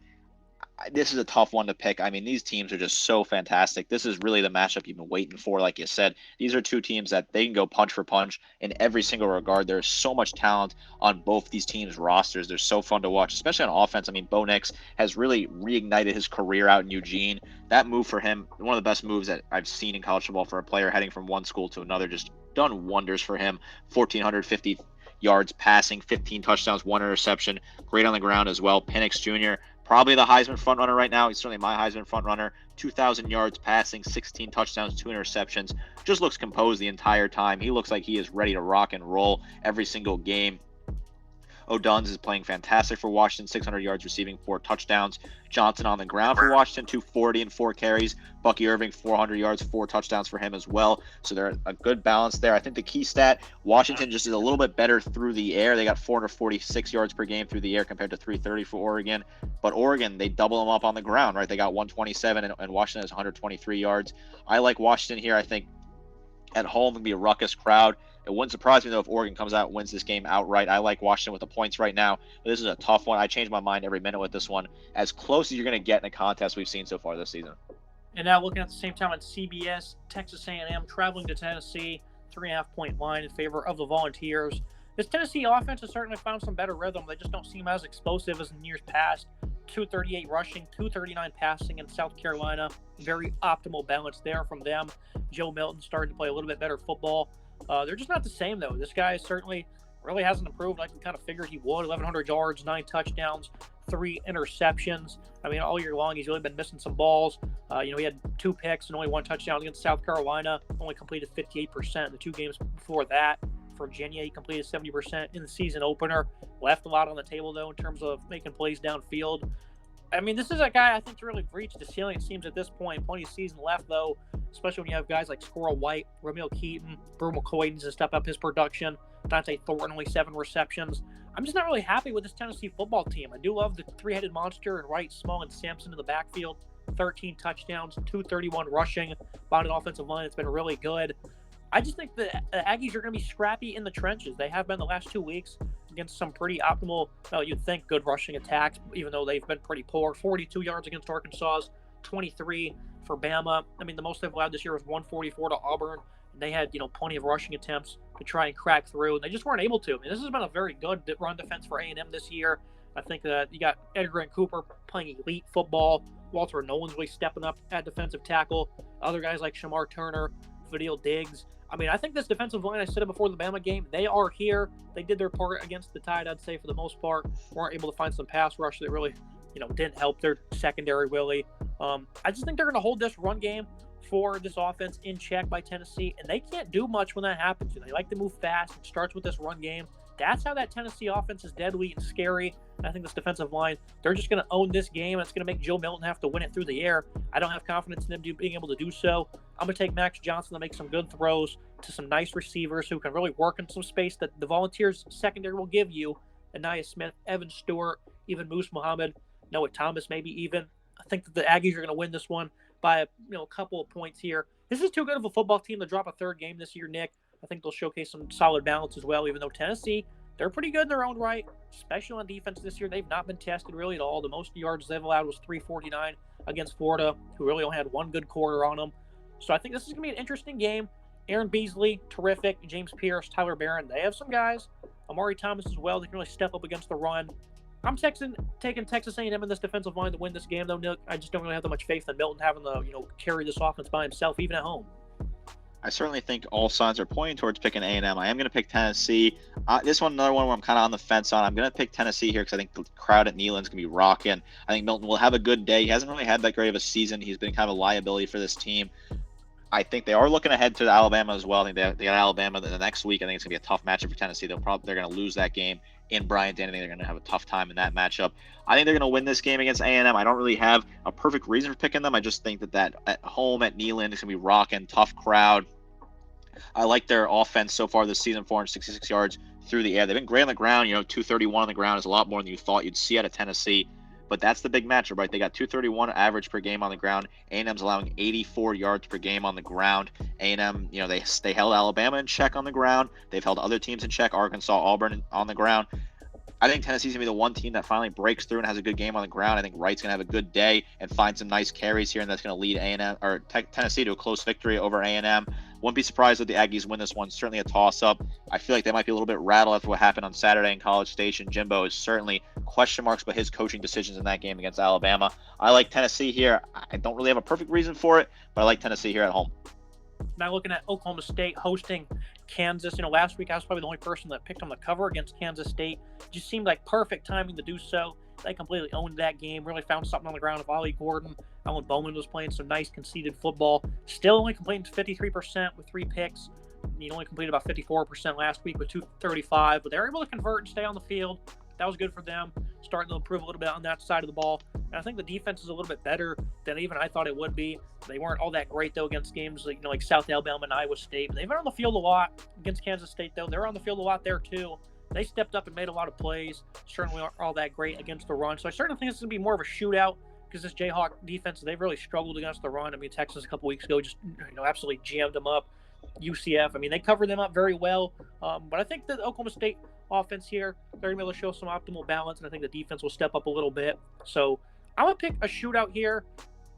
This is a tough one to pick. I mean, these teams are just so fantastic. This is really the matchup you've been waiting for. Like you said, these are 2 teams that they can go punch for punch in every single regard. There's so much talent on both these teams' rosters. They're so fun to watch, especially on offense. I mean, Bo Nix has really reignited his career out in Eugene. That move for him, one of the best moves that I've seen in college football for a player heading from one school to another, just done wonders for him. 1,450 yards passing, 15 touchdowns, 1 interception. Great on the ground as well. Penix Jr., probably the Heisman frontrunner right now. He's certainly my Heisman frontrunner. 2,000 yards passing, 16 touchdowns, 2 interceptions. Just looks composed the entire time. He looks like he is ready to rock and roll every single game. O'Duns is playing fantastic for Washington, 600 yards receiving, 4 touchdowns. Johnson on the ground for Washington, 240 and 4 carries. Bucky Irving, 400 yards, 4 touchdowns for him as well. So they're a good balance there. I think the key stat, Washington just is a little bit better through the air. They got 446 yards per game through the air compared to 330 for Oregon. But Oregon, they double them up on the ground, right? They got 127 and Washington has 123 yards. I like Washington here. I think at home it'll be a ruckus crowd. It wouldn't surprise me, though, if Oregon comes out and wins this game outright. I like Washington with the points right now. But this is a tough one. I change my mind every minute with this one. As close as you're going to get in a contest we've seen so far this season.
And now looking at the same time on CBS, Texas A&M traveling to Tennessee, 3.5-point line in favor of the Volunteers. This Tennessee offense has certainly found some better rhythm. They just don't seem as explosive as in years past. 238 rushing, 239 passing in South Carolina. Very optimal balance there from them. Joe Milton starting to play a little bit better football. They're just not the same, though. This guy certainly really hasn't improved like we kind of figured he would. 1,100 yards, 9 touchdowns, 3 interceptions. I mean, all year long, he's really been missing some balls. He had 2 picks and only 1 touchdown against South Carolina. Only completed 58% in the 2 games before that. Virginia, he completed 70% in the season opener. Left a lot on the table, though, in terms of making plays downfield. I mean, this is a guy I think to really reach the ceiling, it seems, at this point. Plenty of season left, though, especially when you have guys like Squirrel White, Romeo Keaton, Brew McCoy needs to step up his production. Dante Thornton, only 7 receptions. I'm just not really happy with this Tennessee football team. I do love the 3-headed monster and Wright, Small, and Sampson in the backfield. 13 touchdowns, 231 rushing. About an offensive line that's been really good. I just think the Aggies are going to be scrappy in the trenches. They have been the last 2 weeks against some pretty optimal, you'd think, good rushing attacks, even though they've been pretty poor. 42 yards against Arkansas, 23 for Bama. I mean, the most they've allowed this year was 144 to Auburn. And they had, plenty of rushing attempts to try and crack through, and they just weren't able to. I mean, this has been a very good run defense for A&M this year. I think that you got Edgar and Cooper playing elite football. Walter Nolan's really stepping up at defensive tackle. Other guys like Shamar Turner, Fadil Diggs. I mean, I think this defensive line, I said it before the Bama game, they are here. They did their part against the Tide, I'd say, for the most part. Weren't able to find some pass rush that really, didn't help their secondary, really. I just think they're going to hold this run game for this offense in check by Tennessee, and they can't do much when that happens. They like to move fast. It starts with this run game. That's how that Tennessee offense is deadly and scary. And I think this defensive line, they're just going to own this game. It's going to make Joe Milton have to win it through the air. I don't have confidence in them being able to do so. I'm going to take Max Johnson to make some good throws to some nice receivers who can really work in some space that the Volunteers secondary will give you. Anaya Smith, Evan Stewart, even Moose Muhammad, Noah Thomas maybe even. I think that the Aggies are going to win this one by a couple of points here. This is too good of a football team to drop a third game this year, Nick. I think they'll showcase some solid balance as well, even though Tennessee, they're pretty good in their own right, especially on defense this year. They've not been tested really at all. The most yards they've allowed was 349 against Florida, who really only had 1 good quarter on them. So I think this is going to be an interesting game. Aaron Beasley, terrific. James Pierce, Tyler Barron, they have some guys. Amari Thomas as well. They can really step up against the run. I'm taking Texas A&M in this defensive line to win this game, though, Nick. I just don't really have that much faith in Milton having to, carry this offense by himself, even at home.
I certainly think all signs are pointing towards picking A&M. I am going to pick Tennessee. This one, another one where I'm kind of on the fence on. I'm going to pick Tennessee here because I think the crowd at Neyland's going to be rocking. I think Milton will have a good day. He hasn't really had that great of a season. He's been kind of a liability for this team. I think they are looking ahead to Alabama as well. I think they got Alabama the next week. I think it's going to be a tough matchup for Tennessee. They're going to lose that game in Bryant-Denny. I think they're going to have a tough time in that matchup. I think they're going to win this game against A&M. I don't really have a perfect reason for picking them. I just think that at home at Neyland, it's going to be rocking, tough crowd. I like their offense so far this season, 466 yards through the air. They've been great on the ground. 231 on the ground is a lot more than you thought you'd see out of Tennessee. But that's the big matchup, right? They got 231 average per game on the ground. A&M's allowing 84 yards per game on the ground. A&M, they held Alabama in check on the ground. They've held other teams in check, Arkansas, Auburn on the ground. I think Tennessee's going to be the one team that finally breaks through and has a good game on the ground. I think Wright's going to have a good day and find some nice carries here, and that's going to lead Tennessee to a close victory over A&M. Wouldn't be surprised if the Aggies win this one. Certainly a toss-up. I feel like they might be a little bit rattled after what happened on Saturday in College Station. Jimbo is certainly question marks about his coaching decisions in that game against Alabama. I like Tennessee here. I don't really have a perfect reason for it, but I like Tennessee here at home.
Now looking at Oklahoma State hosting Kansas. Last week I was probably the only person that picked on the cover against Kansas State. It just seemed like perfect timing to do so. They completely owned that game, really found something on the ground of Ollie Gordon. Alan Bowman was playing some nice conceded football. Still only completing 53% with 3 picks. He only completed about 54% last week with 235, but they were able to convert and stay on the field. That was good for them, starting to improve a little bit on that side of the ball. And I think the defense is a little bit better than even I thought it would be. They weren't all that great, though, against games like South Alabama and Iowa State. But they've been on the field a lot against Kansas State, though. They're on the field a lot there, too. They stepped up and made a lot of plays. Certainly aren't all that great against the run. So I certainly think it's going to be more of a shootout because this Jayhawk defense, they've really struggled against the run. I mean, Texas a couple weeks ago just absolutely jammed them up. UCF, they covered them up very well. But I think the Oklahoma State offense here, they're going to be able to show some optimal balance, and I think the defense will step up a little bit. So I'm going to pick a shootout here.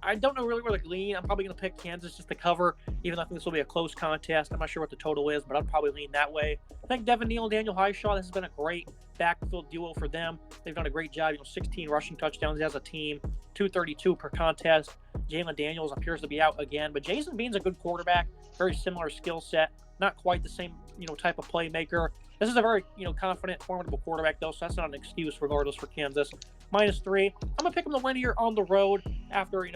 I don't know really where to lean. I'm probably going to pick Kansas just to cover, even though I think this will be a close contest. I'm not sure what the total is, but I'd probably lean that way. I think Devin Neal and Daniel Highshaw, this has been a great backfield duo for them. They've done a great job. 16 rushing touchdowns as a team, 232 per contest. Jalen Daniels appears to be out again, but Jason Bean's a good quarterback, very similar skill set, not quite the same, type of playmaker. This is a very, confident, formidable quarterback, though, so that's not an excuse regardless for Kansas. -3. I'm going to pick them to win here on the road after,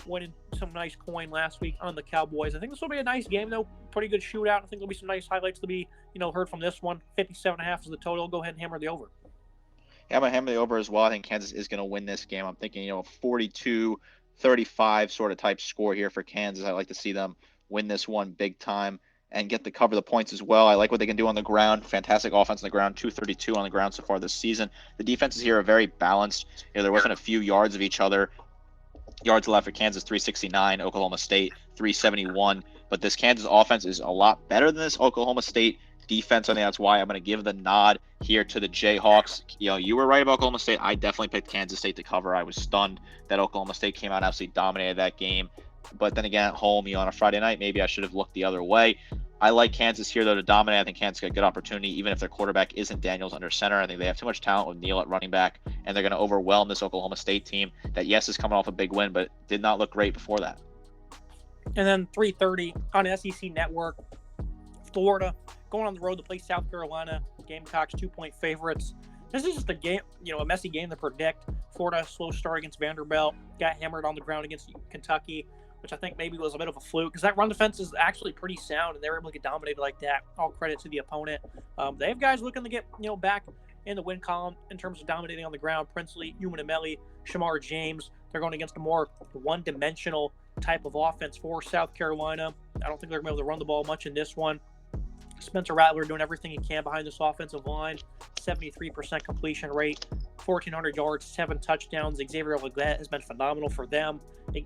winning some nice coin last week on the Cowboys. I think this will be a nice game, though. Pretty good shootout. I think there'll be some nice highlights to be, heard from this one. 57.5 is the total. Go ahead and hammer the over.
Yeah, I'm going to hammer the over as well. I think Kansas is going to win this game. I'm thinking, a 42-35 sort of type score here for Kansas. I like to see them win this one big time and get to cover the points as well. I like what they can do on the ground. Fantastic offense on the ground, 232 on the ground so far this season. The defenses here are very balanced. There wasn't a few yards of each other. Yards allowed for Kansas, 369. Oklahoma State, 371. But this Kansas offense is a lot better than this Oklahoma State defense. I think that's why I'm going to give the nod here to the Jayhawks. You were right about Oklahoma State. I definitely picked Kansas State to cover. I was stunned that Oklahoma State came out and absolutely dominated that game. But then again, at home, on a Friday night, maybe I should have looked the other way. I like Kansas here, though, to dominate. I think Kansas got a good opportunity, even if their quarterback isn't Daniels under center. I think they have too much talent with Neal at running back, and they're going to overwhelm this Oklahoma State team that, yes, is coming off a big win, but did not look great before that.
And then 3:30 on SEC Network, Florida going on the road to play South Carolina. Gamecocks 2-point favorites. This is just a game, a messy game to predict. Florida, slow start against Vanderbilt, got hammered on the ground against Kentucky, which I think maybe was a bit of a fluke because that run defense is actually pretty sound and they were able to get dominated like that. All credit to the opponent. They have guys looking to get, back in the win column in terms of dominating on the ground. Princely, Umanameli, Shamar James. They're going against a more one-dimensional type of offense for South Carolina. I don't think they're going to be able to run the ball much in this one. Spencer Rattler doing everything he can behind this offensive line. 73% completion rate, 1,400 yards, 7 touchdowns. Xavier Legette has been phenomenal for them.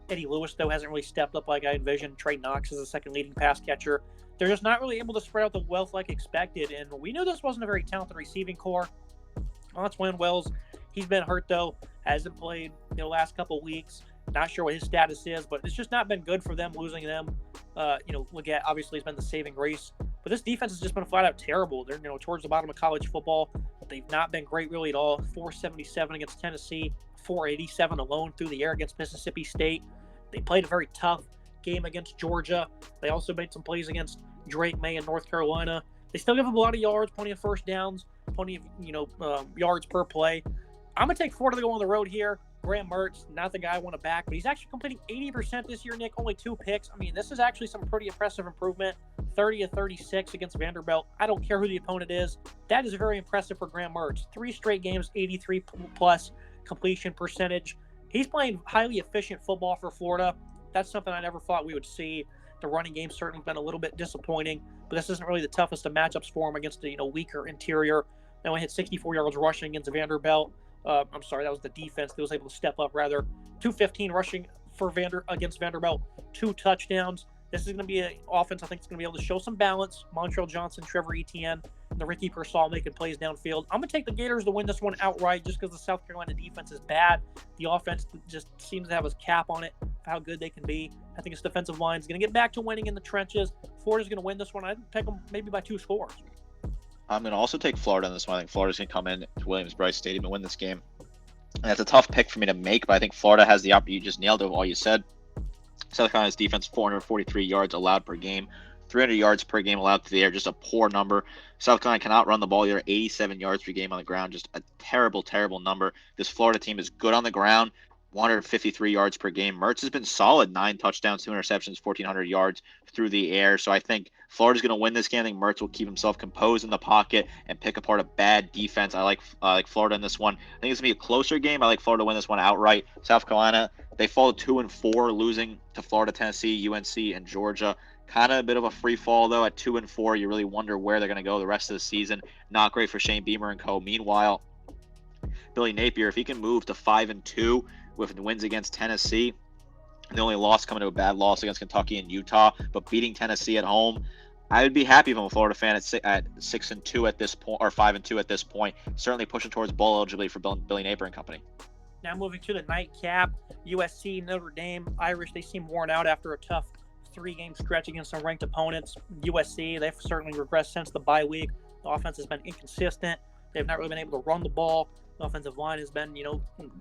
Eddie Lewis, though, hasn't really stepped up like I envisioned. Trey Knox is the second leading pass catcher. They're just not really able to spread out the wealth like expected, and we knew this wasn't a very talented receiving core. Antoine Wells, he's been hurt, though. Hasn't played the last couple weeks. Not sure what his status is, but it's just not been good for them losing them. Legette obviously has been the saving grace. But this defense has just been flat out terrible. They're towards the bottom of college football. They've not been great really at all. 477 against Tennessee, 487 alone through the air against Mississippi State. They played a very tough game against Georgia. They also made some plays against Drake May in North Carolina. They still give up a lot of yards, plenty of first downs, plenty of yards per play. I'm gonna take Florida to go on the road here. Graham Mertz, not the guy I want to back, but he's actually completing 80% this year, Nick. Only 2 picks. I mean, this is actually some pretty impressive improvement. 30-36 against Vanderbilt. I don't care who the opponent is. That is very impressive for Graham Mertz. 3 straight games, 83+ completion percentage. He's playing highly efficient football for Florida. That's something I never thought we would see. The running game's certainly been a little bit disappointing, but this isn't really the toughest of matchups for him against the weaker interior. They only hit 64 yards rushing against Vanderbilt. I'm sorry, that was the defense that was able to step up, rather. 215 rushing for against Vanderbilt, 2 touchdowns. This is going to be an offense I think is going to be able to show some balance. Montrell Johnson, Trevor Etienne, and the Ricky Pearsall making plays downfield. I'm going to take the Gators to win this one outright just because the South Carolina defense is bad. The offense just seems to have a cap on it for how good they can be. I think its defensive line is going to get back to winning in the trenches. Florida's going to win this one. I'd pick them maybe by 2 scores. I'm
going to also take Florida on this one. I think Florida's going to come in to Williams-Brice Stadium and win this game. And that's a tough pick for me to make, but I think Florida has the opportunity. You just nailed it with all you said. South Carolina's defense, 443 yards allowed per game, 300 yards per game allowed to the air, just a poor number. South Carolina cannot run the ball either, 87 yards per game on the ground, just a terrible, terrible number. This Florida team is good on the ground, 153 yards per game. Mertz has been solid, 9 touchdowns, 2 interceptions, 1,400 yards through the air. So I think Florida's going to win this game. I think Mertz will keep himself composed in the pocket and pick apart a bad defense. I like Florida in this one. I think it's going to be a closer game. I like Florida to win this one outright. South Carolina, they fall 2-4, losing to Florida, Tennessee, UNC, and Georgia. Kind of a bit of a free fall, though, at 2-4. You really wonder where they're going to go the rest of the season. Not great for Shane Beamer and co. Meanwhile, Billy Napier, if he can move to 5-2 with wins against Tennessee, the only loss coming to a bad loss against Kentucky and Utah, but beating Tennessee at home, I would be happy if I'm a Florida fan at 6-2 at this point, or 5-2 at this point. Certainly pushing towards bowl eligibility for Billy Napier and company.
Now moving to the nightcap, USC-Notre Dame. Irish, they seem worn out after a tough 3-game stretch against some ranked opponents. USC, they've certainly regressed since the bye week. The offense has been inconsistent. They've not really been able to run the ball. The offensive line has been,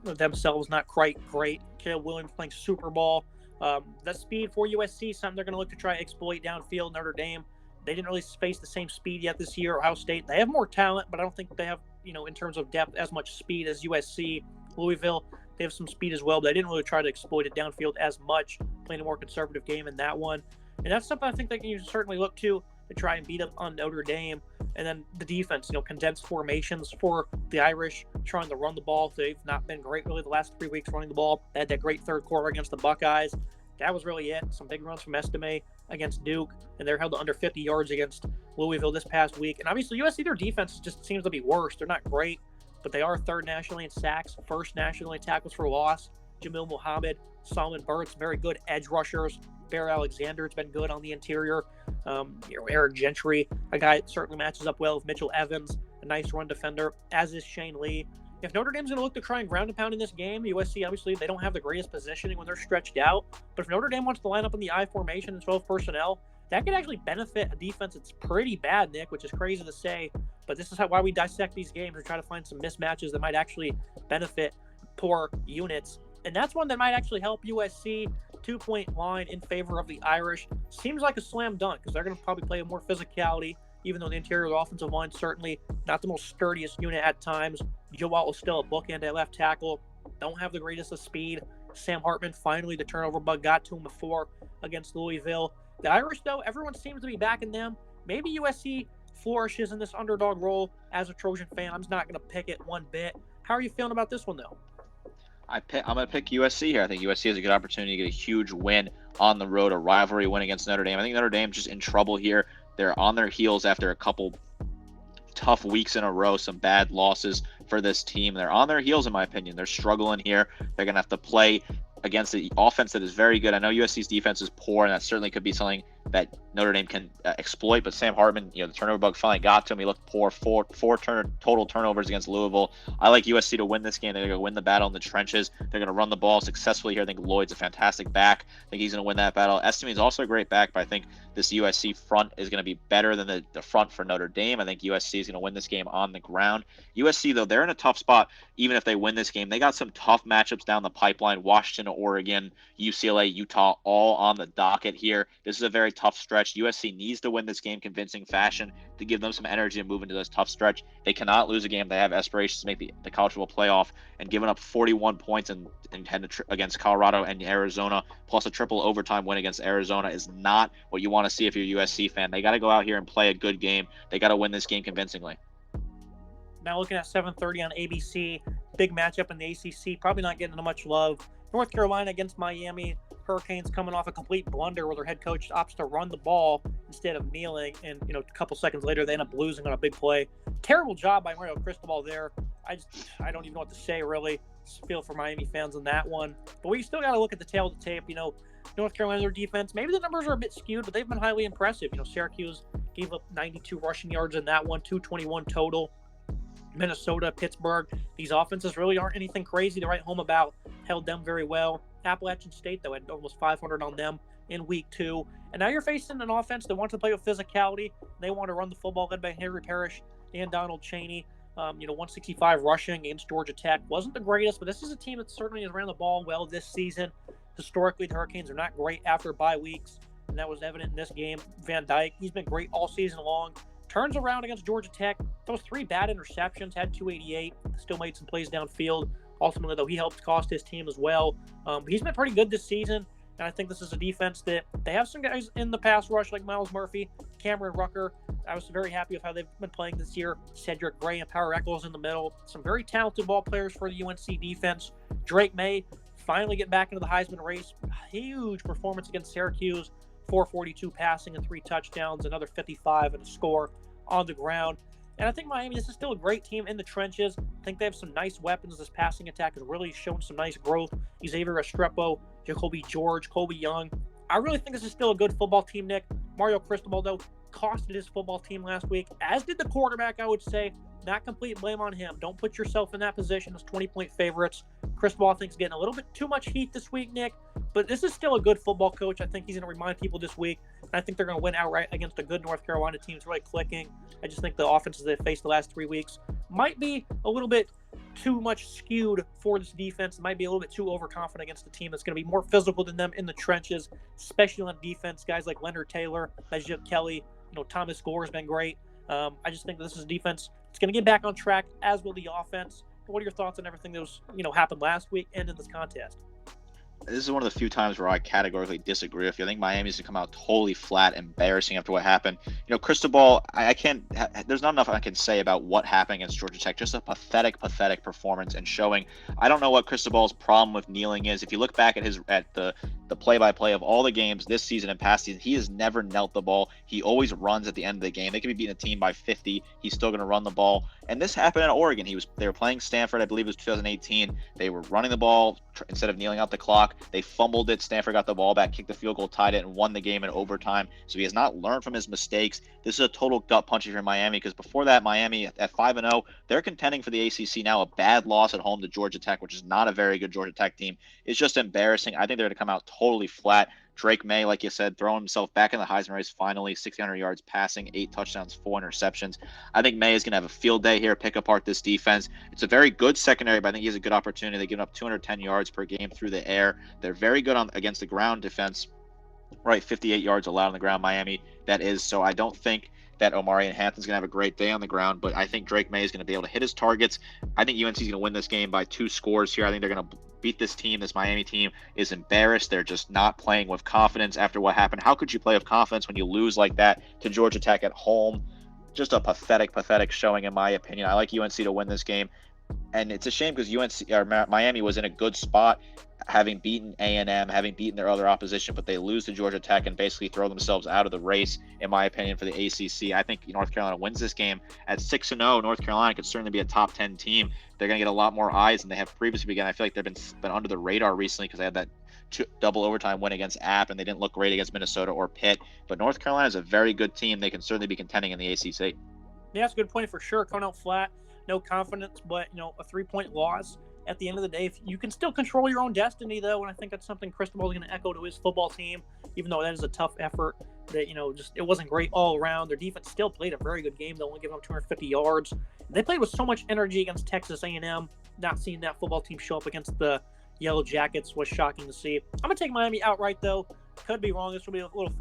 themselves not quite great. Caleb Williams playing Super Bowl. The speed for USC, something they're going to look to try to exploit downfield. Notre Dame, they didn't really face the same speed yet this year. Ohio State, they have more talent, but I don't think they have, in terms of depth, as much speed as USC. Louisville, they have some speed as well, but they didn't really try to exploit it downfield as much, playing a more conservative game in that one. And that's something I think they can certainly look to try and beat up on Notre Dame. And then the defense, condensed formations for the Irish, trying to run the ball. They've not been great really the last 3 weeks running the ball. They had that great third quarter against the Buckeyes. That was really it. Some big runs from Estime against Duke, and they're held to under 50 yards against Louisville this past week. And obviously USC, their defense just seems to be worse. They're not great, but they are third nationally in sacks, first nationally in tackles for loss. Jamil Muhammad, Solomon Burks, very good edge rushers. Bear Alexander's been good on the interior. Eric Gentry, a guy that certainly matches up well with Mitchell Evans, a nice run defender, as is Shane Lee. If Notre Dame's going to look to try and ground and pound in this game, USC, obviously, they don't have the greatest positioning when they're stretched out. But if Notre Dame wants to line up in the I formation and 12 personnel, that could actually benefit a defense that's pretty bad, Nick, which is crazy to say. But this is why we dissect these games and try to find some mismatches that might actually benefit poor units. And that's one that might actually help USC. 2-point line in favor of the Irish. Seems like a slam dunk because they're going to probably play with more physicality, even though the interior of the offensive line certainly not the most sturdiest unit at times. Joe Watt is still a bookend at left tackle. Don't have the greatest of speed. Sam Hartman, finally, the turnover bug got to him before against Louisville. The Irish, though, everyone seems to be backing them. Maybe USC flourishes in this underdog role as a Trojan fan. I'm just not going to pick it one bit. How are you feeling about this one, though?
I'm going to pick USC here. I think USC has a good opportunity to get a huge win on the road, a rivalry win against Notre Dame. I think Notre Dame's just in trouble here. They're on their heels after a couple tough weeks in a row, some bad losses for this team. They're on their heels, in my opinion. They're struggling here. They're going to have to play against the offense that is very good. I know USC's defense is poor, and that certainly could be something that Notre Dame can exploit. But Sam Hartman, the turnover bug finally got to him. He looked poor. Four total turnovers against Louisville. I like USC to win this game. They're going to win the battle in the trenches. They're going to run the ball successfully here. I think Lloyd's a fantastic back. I think he's going to win that battle. Estime is also a great back, but I think this USC front is going to be better than the front for Notre Dame. I think USC is going to win this game on the ground. USC, though, they're in a tough spot. Even if they win this game, they got some tough matchups down the pipeline. Washington, Oregon, UCLA, Utah, all on the docket here. This is a very tough stretch. USC needs to win this game convincing fashion to give them some energy to move into this tough stretch. They cannot lose a game. They have aspirations to make the college football playoff, and giving up 41 points and against Colorado and Arizona, plus a triple overtime win against Arizona is not what you want to see if you're a USC fan. They got to go out here and play a good game. They got to win this game convincingly.
Now looking at 7:30 on ABC, big matchup in the ACC, probably not getting much love. North Carolina against Miami. Hurricanes coming off a complete blunder where their head coach opts to run the ball instead of kneeling, and a couple seconds later they end up losing on a big play. Terrible job by Mario Cristobal there. I don't even know what to say really. Just feel for Miami fans on that one. But we still got to look at the tail of the tape. North Carolina, their defense, maybe the numbers are a bit skewed, but they've been highly impressive. Syracuse gave up 92 rushing yards in that one, 221 total. Minnesota, Pittsburgh, these offenses really aren't anything crazy to write home about. Held them very well. Appalachian State, though, had almost 500 on them in week 2. And now you're facing an offense that wants to play with physicality. They want to run the football led by Henry Parrish and Donald Chaney. 165 rushing against Georgia Tech. Wasn't the greatest, but this is a team that certainly has ran the ball well this season. Historically, the Hurricanes are not great after bye weeks, and that was evident in this game. Van Dyke, he's been great all season long. Turns around against Georgia Tech. Those 3 bad interceptions, had 288. Still made some plays downfield. Ultimately, though, he helped cost his team as well. He's been pretty good this season, and I think this is a defense that they have some guys in the pass rush like Miles Murphy, Cameron Rucker. I was very happy with how they've been playing this year. Cedric Gray and Power Echols in the middle. Some very talented ball players for the UNC defense. Drake May finally getting back into the Heisman race. Huge performance against Syracuse. 442 passing and 3 touchdowns, another 55 and a score on the ground. And I think Miami, this is still a great team in the trenches. I think they have some nice weapons. This passing attack has really shown some nice growth. Xavier Restrepo, Jacoby George, Colby Young. I really think this is still a good football team, Nick. Mario Cristobal, though, costed his football team last week, as did the quarterback, I would say. not complete blame on him. Don't put yourself in that position as 20-point favorites. Cristobal, I think, is getting a little bit too much heat this week, Nick, but this is still a good football coach. I think he's going to remind people this week, and I think they're going to win outright against a good North Carolina team. It's really clicking. I just think the offenses they've faced the last 3 weeks might be a little bit too much skewed for this defense. It might be a little bit too overconfident against a team that's going to be more physical than them in the trenches, especially on defense. Guys like Leonard Taylor, Najib Kelly, Thomas Gore has been great. I just think this is a defense. It's going to get back on track, as will the offense. What are your thoughts on everything that was, happened last week and in this contest?
This is one of the few times where I categorically disagree with you. I think Miami's going to come out totally flat, embarrassing after what happened. Cristobal, I can't. There's not enough I can say about what happened against Georgia Tech. Just a pathetic performance and showing. I don't know what Cristobal's problem with kneeling is. If you look back at the play-by-play of all the games this season and past season, he has never knelt the ball. He always runs at the end of the game. They could be beating a team by 50. He's still going to run the ball. And this happened in Oregon. They were playing Stanford. I believe it was 2018. They were running the ball instead of kneeling out the clock. They fumbled it. Stanford got the ball back, kicked the field goal, tied it, and won the game in overtime. So he has not learned from his mistakes. This is a total gut punch for Miami, because before that, Miami at 5-0, they're contending for the ACC now. A bad loss at home to Georgia Tech, which is not a very good Georgia Tech team. It's just embarrassing. I think they're going to come out totally flat. Drake May, like you said, throwing himself back in the Heisman race finally, 1,600 yards passing, 8 touchdowns, 4 interceptions. I think May is going to have a field day here, pick apart this defense. It's a very good secondary, but I think he has a good opportunity. They give up 210 yards per game through the air. They're very good against the ground defense, right? 58 yards allowed on the ground, Miami, that is. So I don't think that Omarion Hampton's going to have a great day on the ground, but I think Drake May is going to be able to hit his targets. I think UNC is going to win this game by 2 scores here. I think they're going to beat this team. This Miami team is embarrassed. They're just not playing with confidence after what happened. How could you play with confidence when you lose like that to Georgia Tech at home? Just a pathetic showing, in my opinion. I like UNC to win this game, and it's a shame because Miami was in a good spot, having beaten A&M, having beaten their other opposition, but they lose to Georgia Tech and basically throw themselves out of the race, in my opinion, for the ACC. I think North Carolina wins this game. At 6-0, North Carolina could certainly be a top 10 team. They're going to get a lot more eyes than they have previously. Again, I feel like they've been under the radar recently because they had that double overtime win against App, and they didn't look great against Minnesota or Pitt. But North Carolina is a very good team. They can certainly be contending in the ACC.
Yeah, that's a good point for sure. Coming out flat, no confidence, but a 3-point loss. At the end of the day, if you can still control your own destiny, though, and I think that's something Cristobal is going to echo to his football team, even though that is a tough effort. That just it wasn't great all around. Their defense still played a very good game. They only gave up 250 yards. They played with so much energy against Texas A&M. Not seeing that football team show up against the Yellow Jackets was shocking to see. I'm going to take Miami outright, though. Could be wrong. This will be a little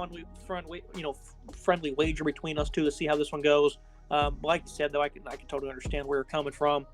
friendly wager between us two to see how this one goes. Like you said, though, I can totally understand where you're coming from.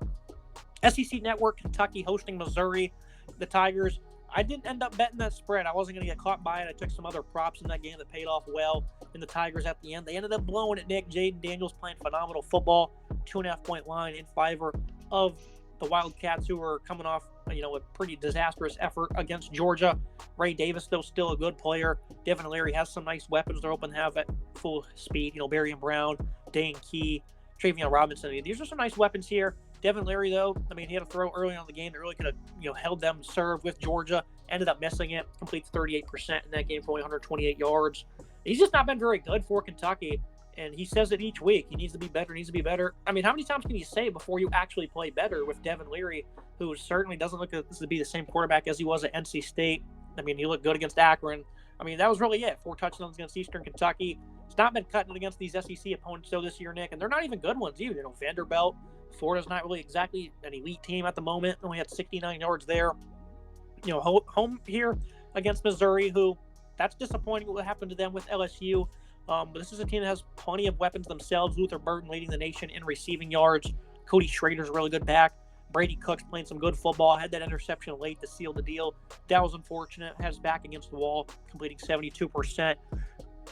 SEC Network, Kentucky hosting Missouri. The Tigers, I didn't end up betting that spread. I wasn't going to get caught by it. I took some other props in that game that paid off well. And the Tigers at the end, they ended up blowing it, Nick. Jaden Daniels playing phenomenal football. 2.5-point line in favor of the Wildcats, who were coming off a pretty disastrous effort against Georgia. Ray Davis, though, still a good player. Devin Leary has some nice weapons they're hoping to have at full speed. Berrien Brown, Dane Key, Travion Robinson. These are some nice weapons here. Devin Leary, though, he had a throw early on in the game that really could have, held them serve with Georgia. Ended up missing it. Completes 38% in that game for only 128 yards. He's just not been very good for Kentucky, and he says it each week. He needs to be better. How many times can you say it before you actually play better with Devin Leary, who certainly doesn't look to be the same quarterback as he was at NC State? He looked good against Akron. That was really it. 4 touchdowns against Eastern Kentucky. He's not been cutting it against these SEC opponents though this year, Nick, and they're not even good ones either. Vanderbilt, Florida's not really exactly an elite team at the moment. Only had 69 yards there. Home here against Missouri, who that's disappointing what happened to them with LSU. But this is a team that has plenty of weapons themselves. Luther Burton leading the nation in receiving yards. Cody Schrader's a really good back. Brady Cook's playing some good football. Had that interception late to seal the deal. That was unfortunate. Had his back against the wall, completing 72%.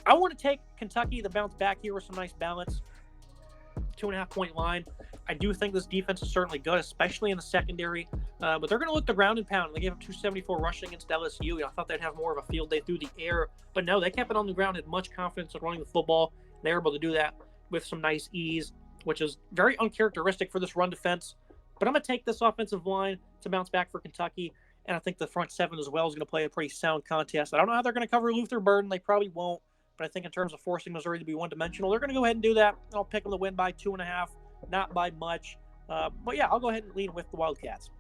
I want to take Kentucky to bounce back here with some nice balance. 2.5-point line. I do think this defense is certainly good, especially in the secondary. But they're going to look the ground and pound. They gave up 274 rushing against LSU. I thought they'd have more of a field day through the air. But no, they kept it on the ground, had much confidence in running the football. They were able to do that with some nice ease, which is very uncharacteristic for this run defense. But I'm going to take this offensive line to bounce back for Kentucky. And I think the front seven as well is going to play a pretty sound contest. I don't know how they're going to cover Luther Burden. They probably won't. But I think in terms of forcing Missouri to be one-dimensional, they're going to go ahead and do that. I'll pick them to win by 2.5. not by much. But yeah, I'll go ahead and lean with the Wildcats.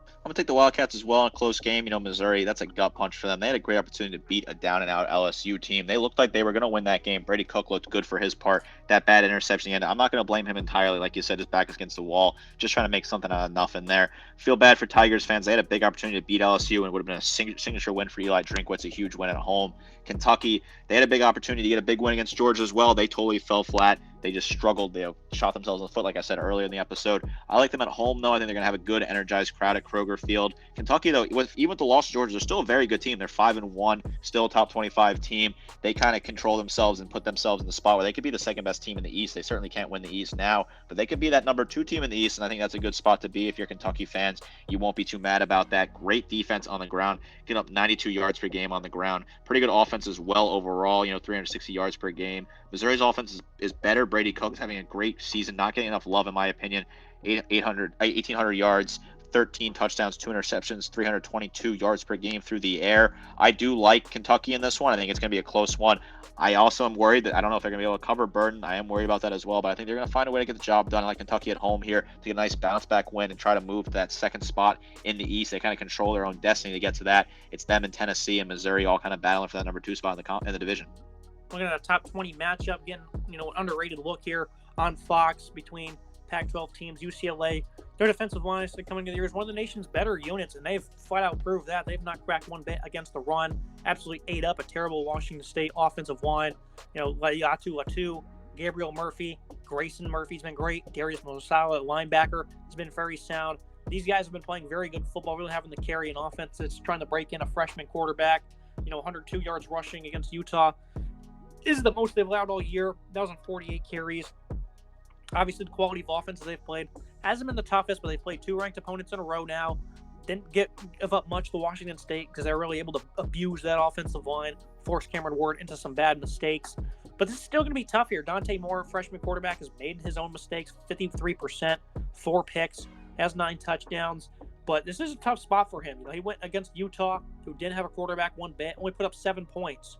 I'm going to take the Wildcats as well in a close game. Missouri, that's a gut punch for them. They had a great opportunity to beat a down-and-out LSU team. They looked like they were going to win that game. Brady Cook looked good for his part. That bad interception again, I'm not going to blame him entirely. Like you said, his back is against the wall, just trying to make something out of nothing there. Feel bad for Tigers fans. They had a big opportunity to beat LSU, and it would have been a signature win for Eli Drinkwitz, a huge win at home. Kentucky, they had a big opportunity to get a big win against Georgia as well. They totally fell flat. They just struggled. They shot themselves in the foot, like I said earlier in the episode. I like them at home, though. I think they're going to have a good, energized crowd at Kroger Field. Kentucky, though, even with the loss to Georgia, they're still a very good team. They're 5-1, still a top 25 team. They kind of control themselves and put themselves in the spot where they could be the second-best team in the East. They certainly can't win the East now, but they could be that number 2 team in the East, and I think that's a good spot to be if you're Kentucky fans. You won't be too mad about that. Great defense on the ground, getting up 92 yards per game on the ground. Pretty good offense as well overall, 360 yards per game. Missouri's offense is better. Brady Cook's having a great season, not getting enough love in my opinion. 1,800 yards, 13 touchdowns, 2 interceptions, 322 yards per game through the air. I do like Kentucky in this one. I think it's going to be a close one. I also am worried that I don't know if they're going to be able to cover Burden. I am worried about that as well, but I think they're going to find a way to get the job done. I like Kentucky at home here to get a nice bounce back win and try to move to that second spot in the East. They kind of control their own destiny to get to that. It's them and Tennessee and Missouri all kind of battling for that number 2 spot in the division.
Looking at a top 20 matchup, getting an underrated look here on Fox between Pac-12 teams. UCLA, their defensive line is coming into the year is one of the nation's better units, and they've flat out proved that. They've not cracked one bit against the run. Absolutely ate up a terrible Washington State offensive line. Laiatu Latu, Gabriel Murphy, Grayson Murphy's been great. Darius Mosala, linebacker, has been very sound. These guys have been playing very good football, really having the carry in offense. It's trying to break in a freshman quarterback. 102 yards rushing against Utah. This is the most they've allowed all year. That was on 48 carries. Obviously, the quality of offenses they've played hasn't been the toughest, but they've played 2 ranked opponents in a row now. Didn't give up much to Washington State because they're really able to abuse that offensive line, force Cameron Ward into some bad mistakes. But this is still going to be tough here. Dante Moore, freshman quarterback, has made his own mistakes, 53%, 4 picks, has 9 touchdowns. But this is a tough spot for him. He went against Utah, who didn't have a quarterback one bit, only put up 7 points.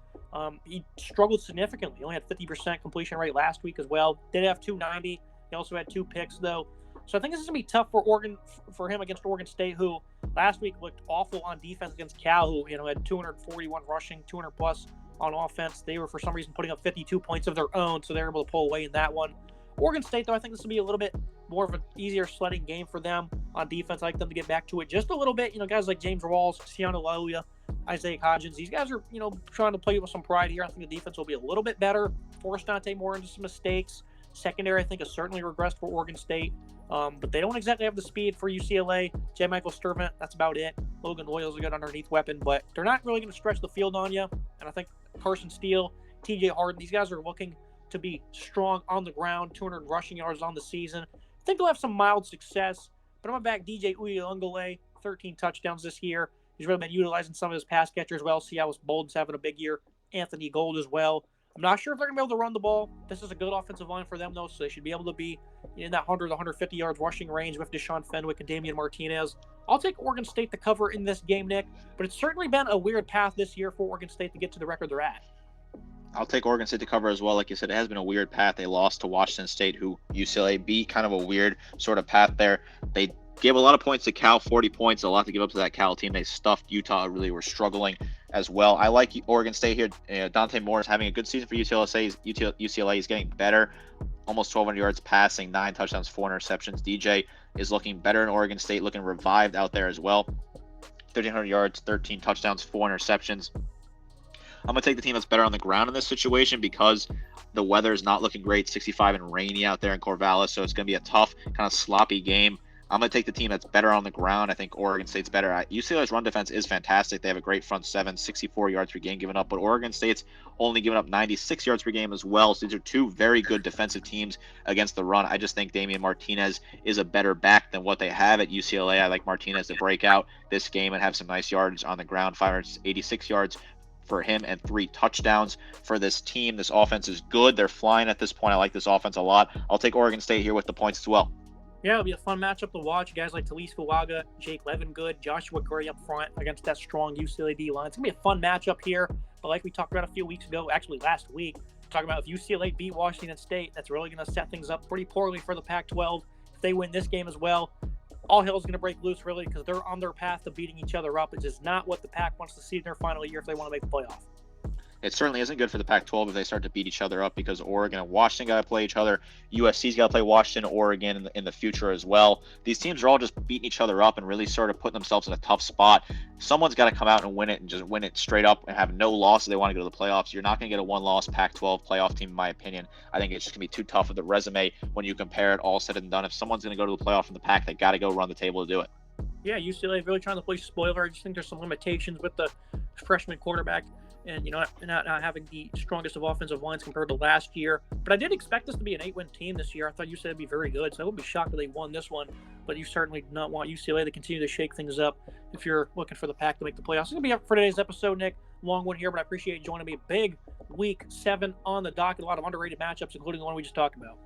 He struggled significantly. He only had 50% completion rate last week as well. Did have 290. He also had 2 picks, though. So I think this is going to be tough for him against Oregon State, who last week looked awful on defense against Cal, who had 241 rushing, 200 plus on offense. They were for some reason putting up 52 points of their own, so they were able to pull away in that one. Oregon State, though, I think this will be a little bit more of an easier sledding game for them on defense. I like them to get back to it just a little bit. Guys like James Rawls, Siana Laluya, Isaiah Hodgins, these guys are, trying to play with some pride here. I think the defense will be a little bit better. Force Dante Moore into some mistakes. Secondary, I think, has certainly regressed for Oregon State. But they don't exactly have the speed for UCLA. J. Michael Sturvant, that's about it. Logan Loyal's a good underneath weapon, but they're not really going to stretch the field on you. And I think Carson Steele, TJ Harden, these guys are looking to be strong on the ground, 200 rushing yards on the season. I think they'll have some mild success, but I'm going to back DJ Uyunglele, 13 touchdowns this year. He's really been utilizing some of his pass catchers well. Cialis Bolden's having a big year. Anthony Gold as well. I'm not sure if they're going to be able to run the ball. This is a good offensive line for them, though, so they should be able to be in that 100 to 150 yards rushing range with Deshaun Fenwick and Damian Martinez. I'll take Oregon State to cover in this game, Nick, but it's certainly been a weird path this year for Oregon State to get to the record they're at.
I'll take Oregon State to cover as well. Like you said, it has been a weird path. They lost to Washington State, who UCLA beat. Kind of a weird sort of path there. They gave a lot of points to Cal, 40 points, a lot to give up to that Cal team. They stuffed Utah, really were struggling as well. I like Oregon State here. Dante Moore is having a good season for UCLA. He's getting better, almost 1,200 yards passing, 9 touchdowns, 4 interceptions. DJ is looking better in Oregon State, looking revived out there as well. 1,300 yards, 13 touchdowns, 4 interceptions. I'm going to take the team that's better on the ground in this situation because the weather is not looking great, 65 and rainy out there in Corvallis, so it's going to be a tough, kind of sloppy game. I'm going to take the team that's better on the ground. I think Oregon State's better. UCLA's run defense is fantastic. They have a great front seven, 64 yards per game given up, but Oregon State's only given up 96 yards per game as well. So these are 2 very good defensive teams against the run. I just think Damian Martinez is a better back than what they have at UCLA. I like Martinez to break out this game and have some nice yards on the ground, 586 yards for him and 3 touchdowns for this team. This offense is good. They're flying at this point. I like this offense a lot. I'll take Oregon State here with the points as well.
Yeah, it'll be a fun matchup to watch. Guys like Talise Fuaga, Jake Levengood, Joshua Gray up front against that strong UCLA D line. It's going to be a fun matchup here. But like we talked about a few weeks ago, actually last week, Talking about if UCLA beat Washington State, that's really going to set things up pretty poorly for the Pac-12. If they win this game as well, all hell is going to break loose, really, because they're on their path to beating each other up. It's just not what the Pac wants to see in their final year if they want to make the playoff.
It certainly isn't good for the Pac-12 if they start to beat each other up, because Oregon and Washington got to play each other. USC's got to play Washington, Oregon in the future as well. These teams are all just beating each other up and really sort of putting themselves in a tough spot. Someone's got to come out and win it, and just win it straight up and have no loss if they want to go to the playoffs. You're not going to get a one-loss Pac-12 playoff team, in my opinion. I think it's just going to be too tough of the resume when you compare it all said and done. If someone's going to go to the playoff from the Pac, they got to go run the table to do it.
Yeah, UCLA is really trying to play spoiler. I just think there's some limitations with the freshman quarterback and, not having the strongest of offensive lines compared to last year. But I did expect this to be an 8-win team this year. I thought UCLA would be very good, so I wouldn't be shocked if they won this one. But you certainly do not want UCLA to continue to shake things up if you're looking for the Pac to make the playoffs. It's going to be up for today's episode, Nick. Long one here, but I appreciate you joining me. Big week 7 on the docket. A lot of underrated matchups, including the one we just talked about.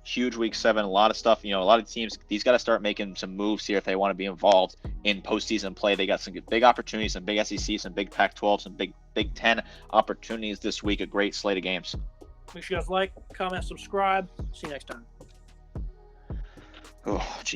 Huge week 7, a lot of stuff. A lot of teams, these got to start making some moves here if they want to be involved in postseason play. They got some big opportunities, some big SEC, some big Pac-12, some big Big Ten opportunities this week. A great slate of games.
Make sure you guys like, comment, subscribe. See you next time.
Oh, geez.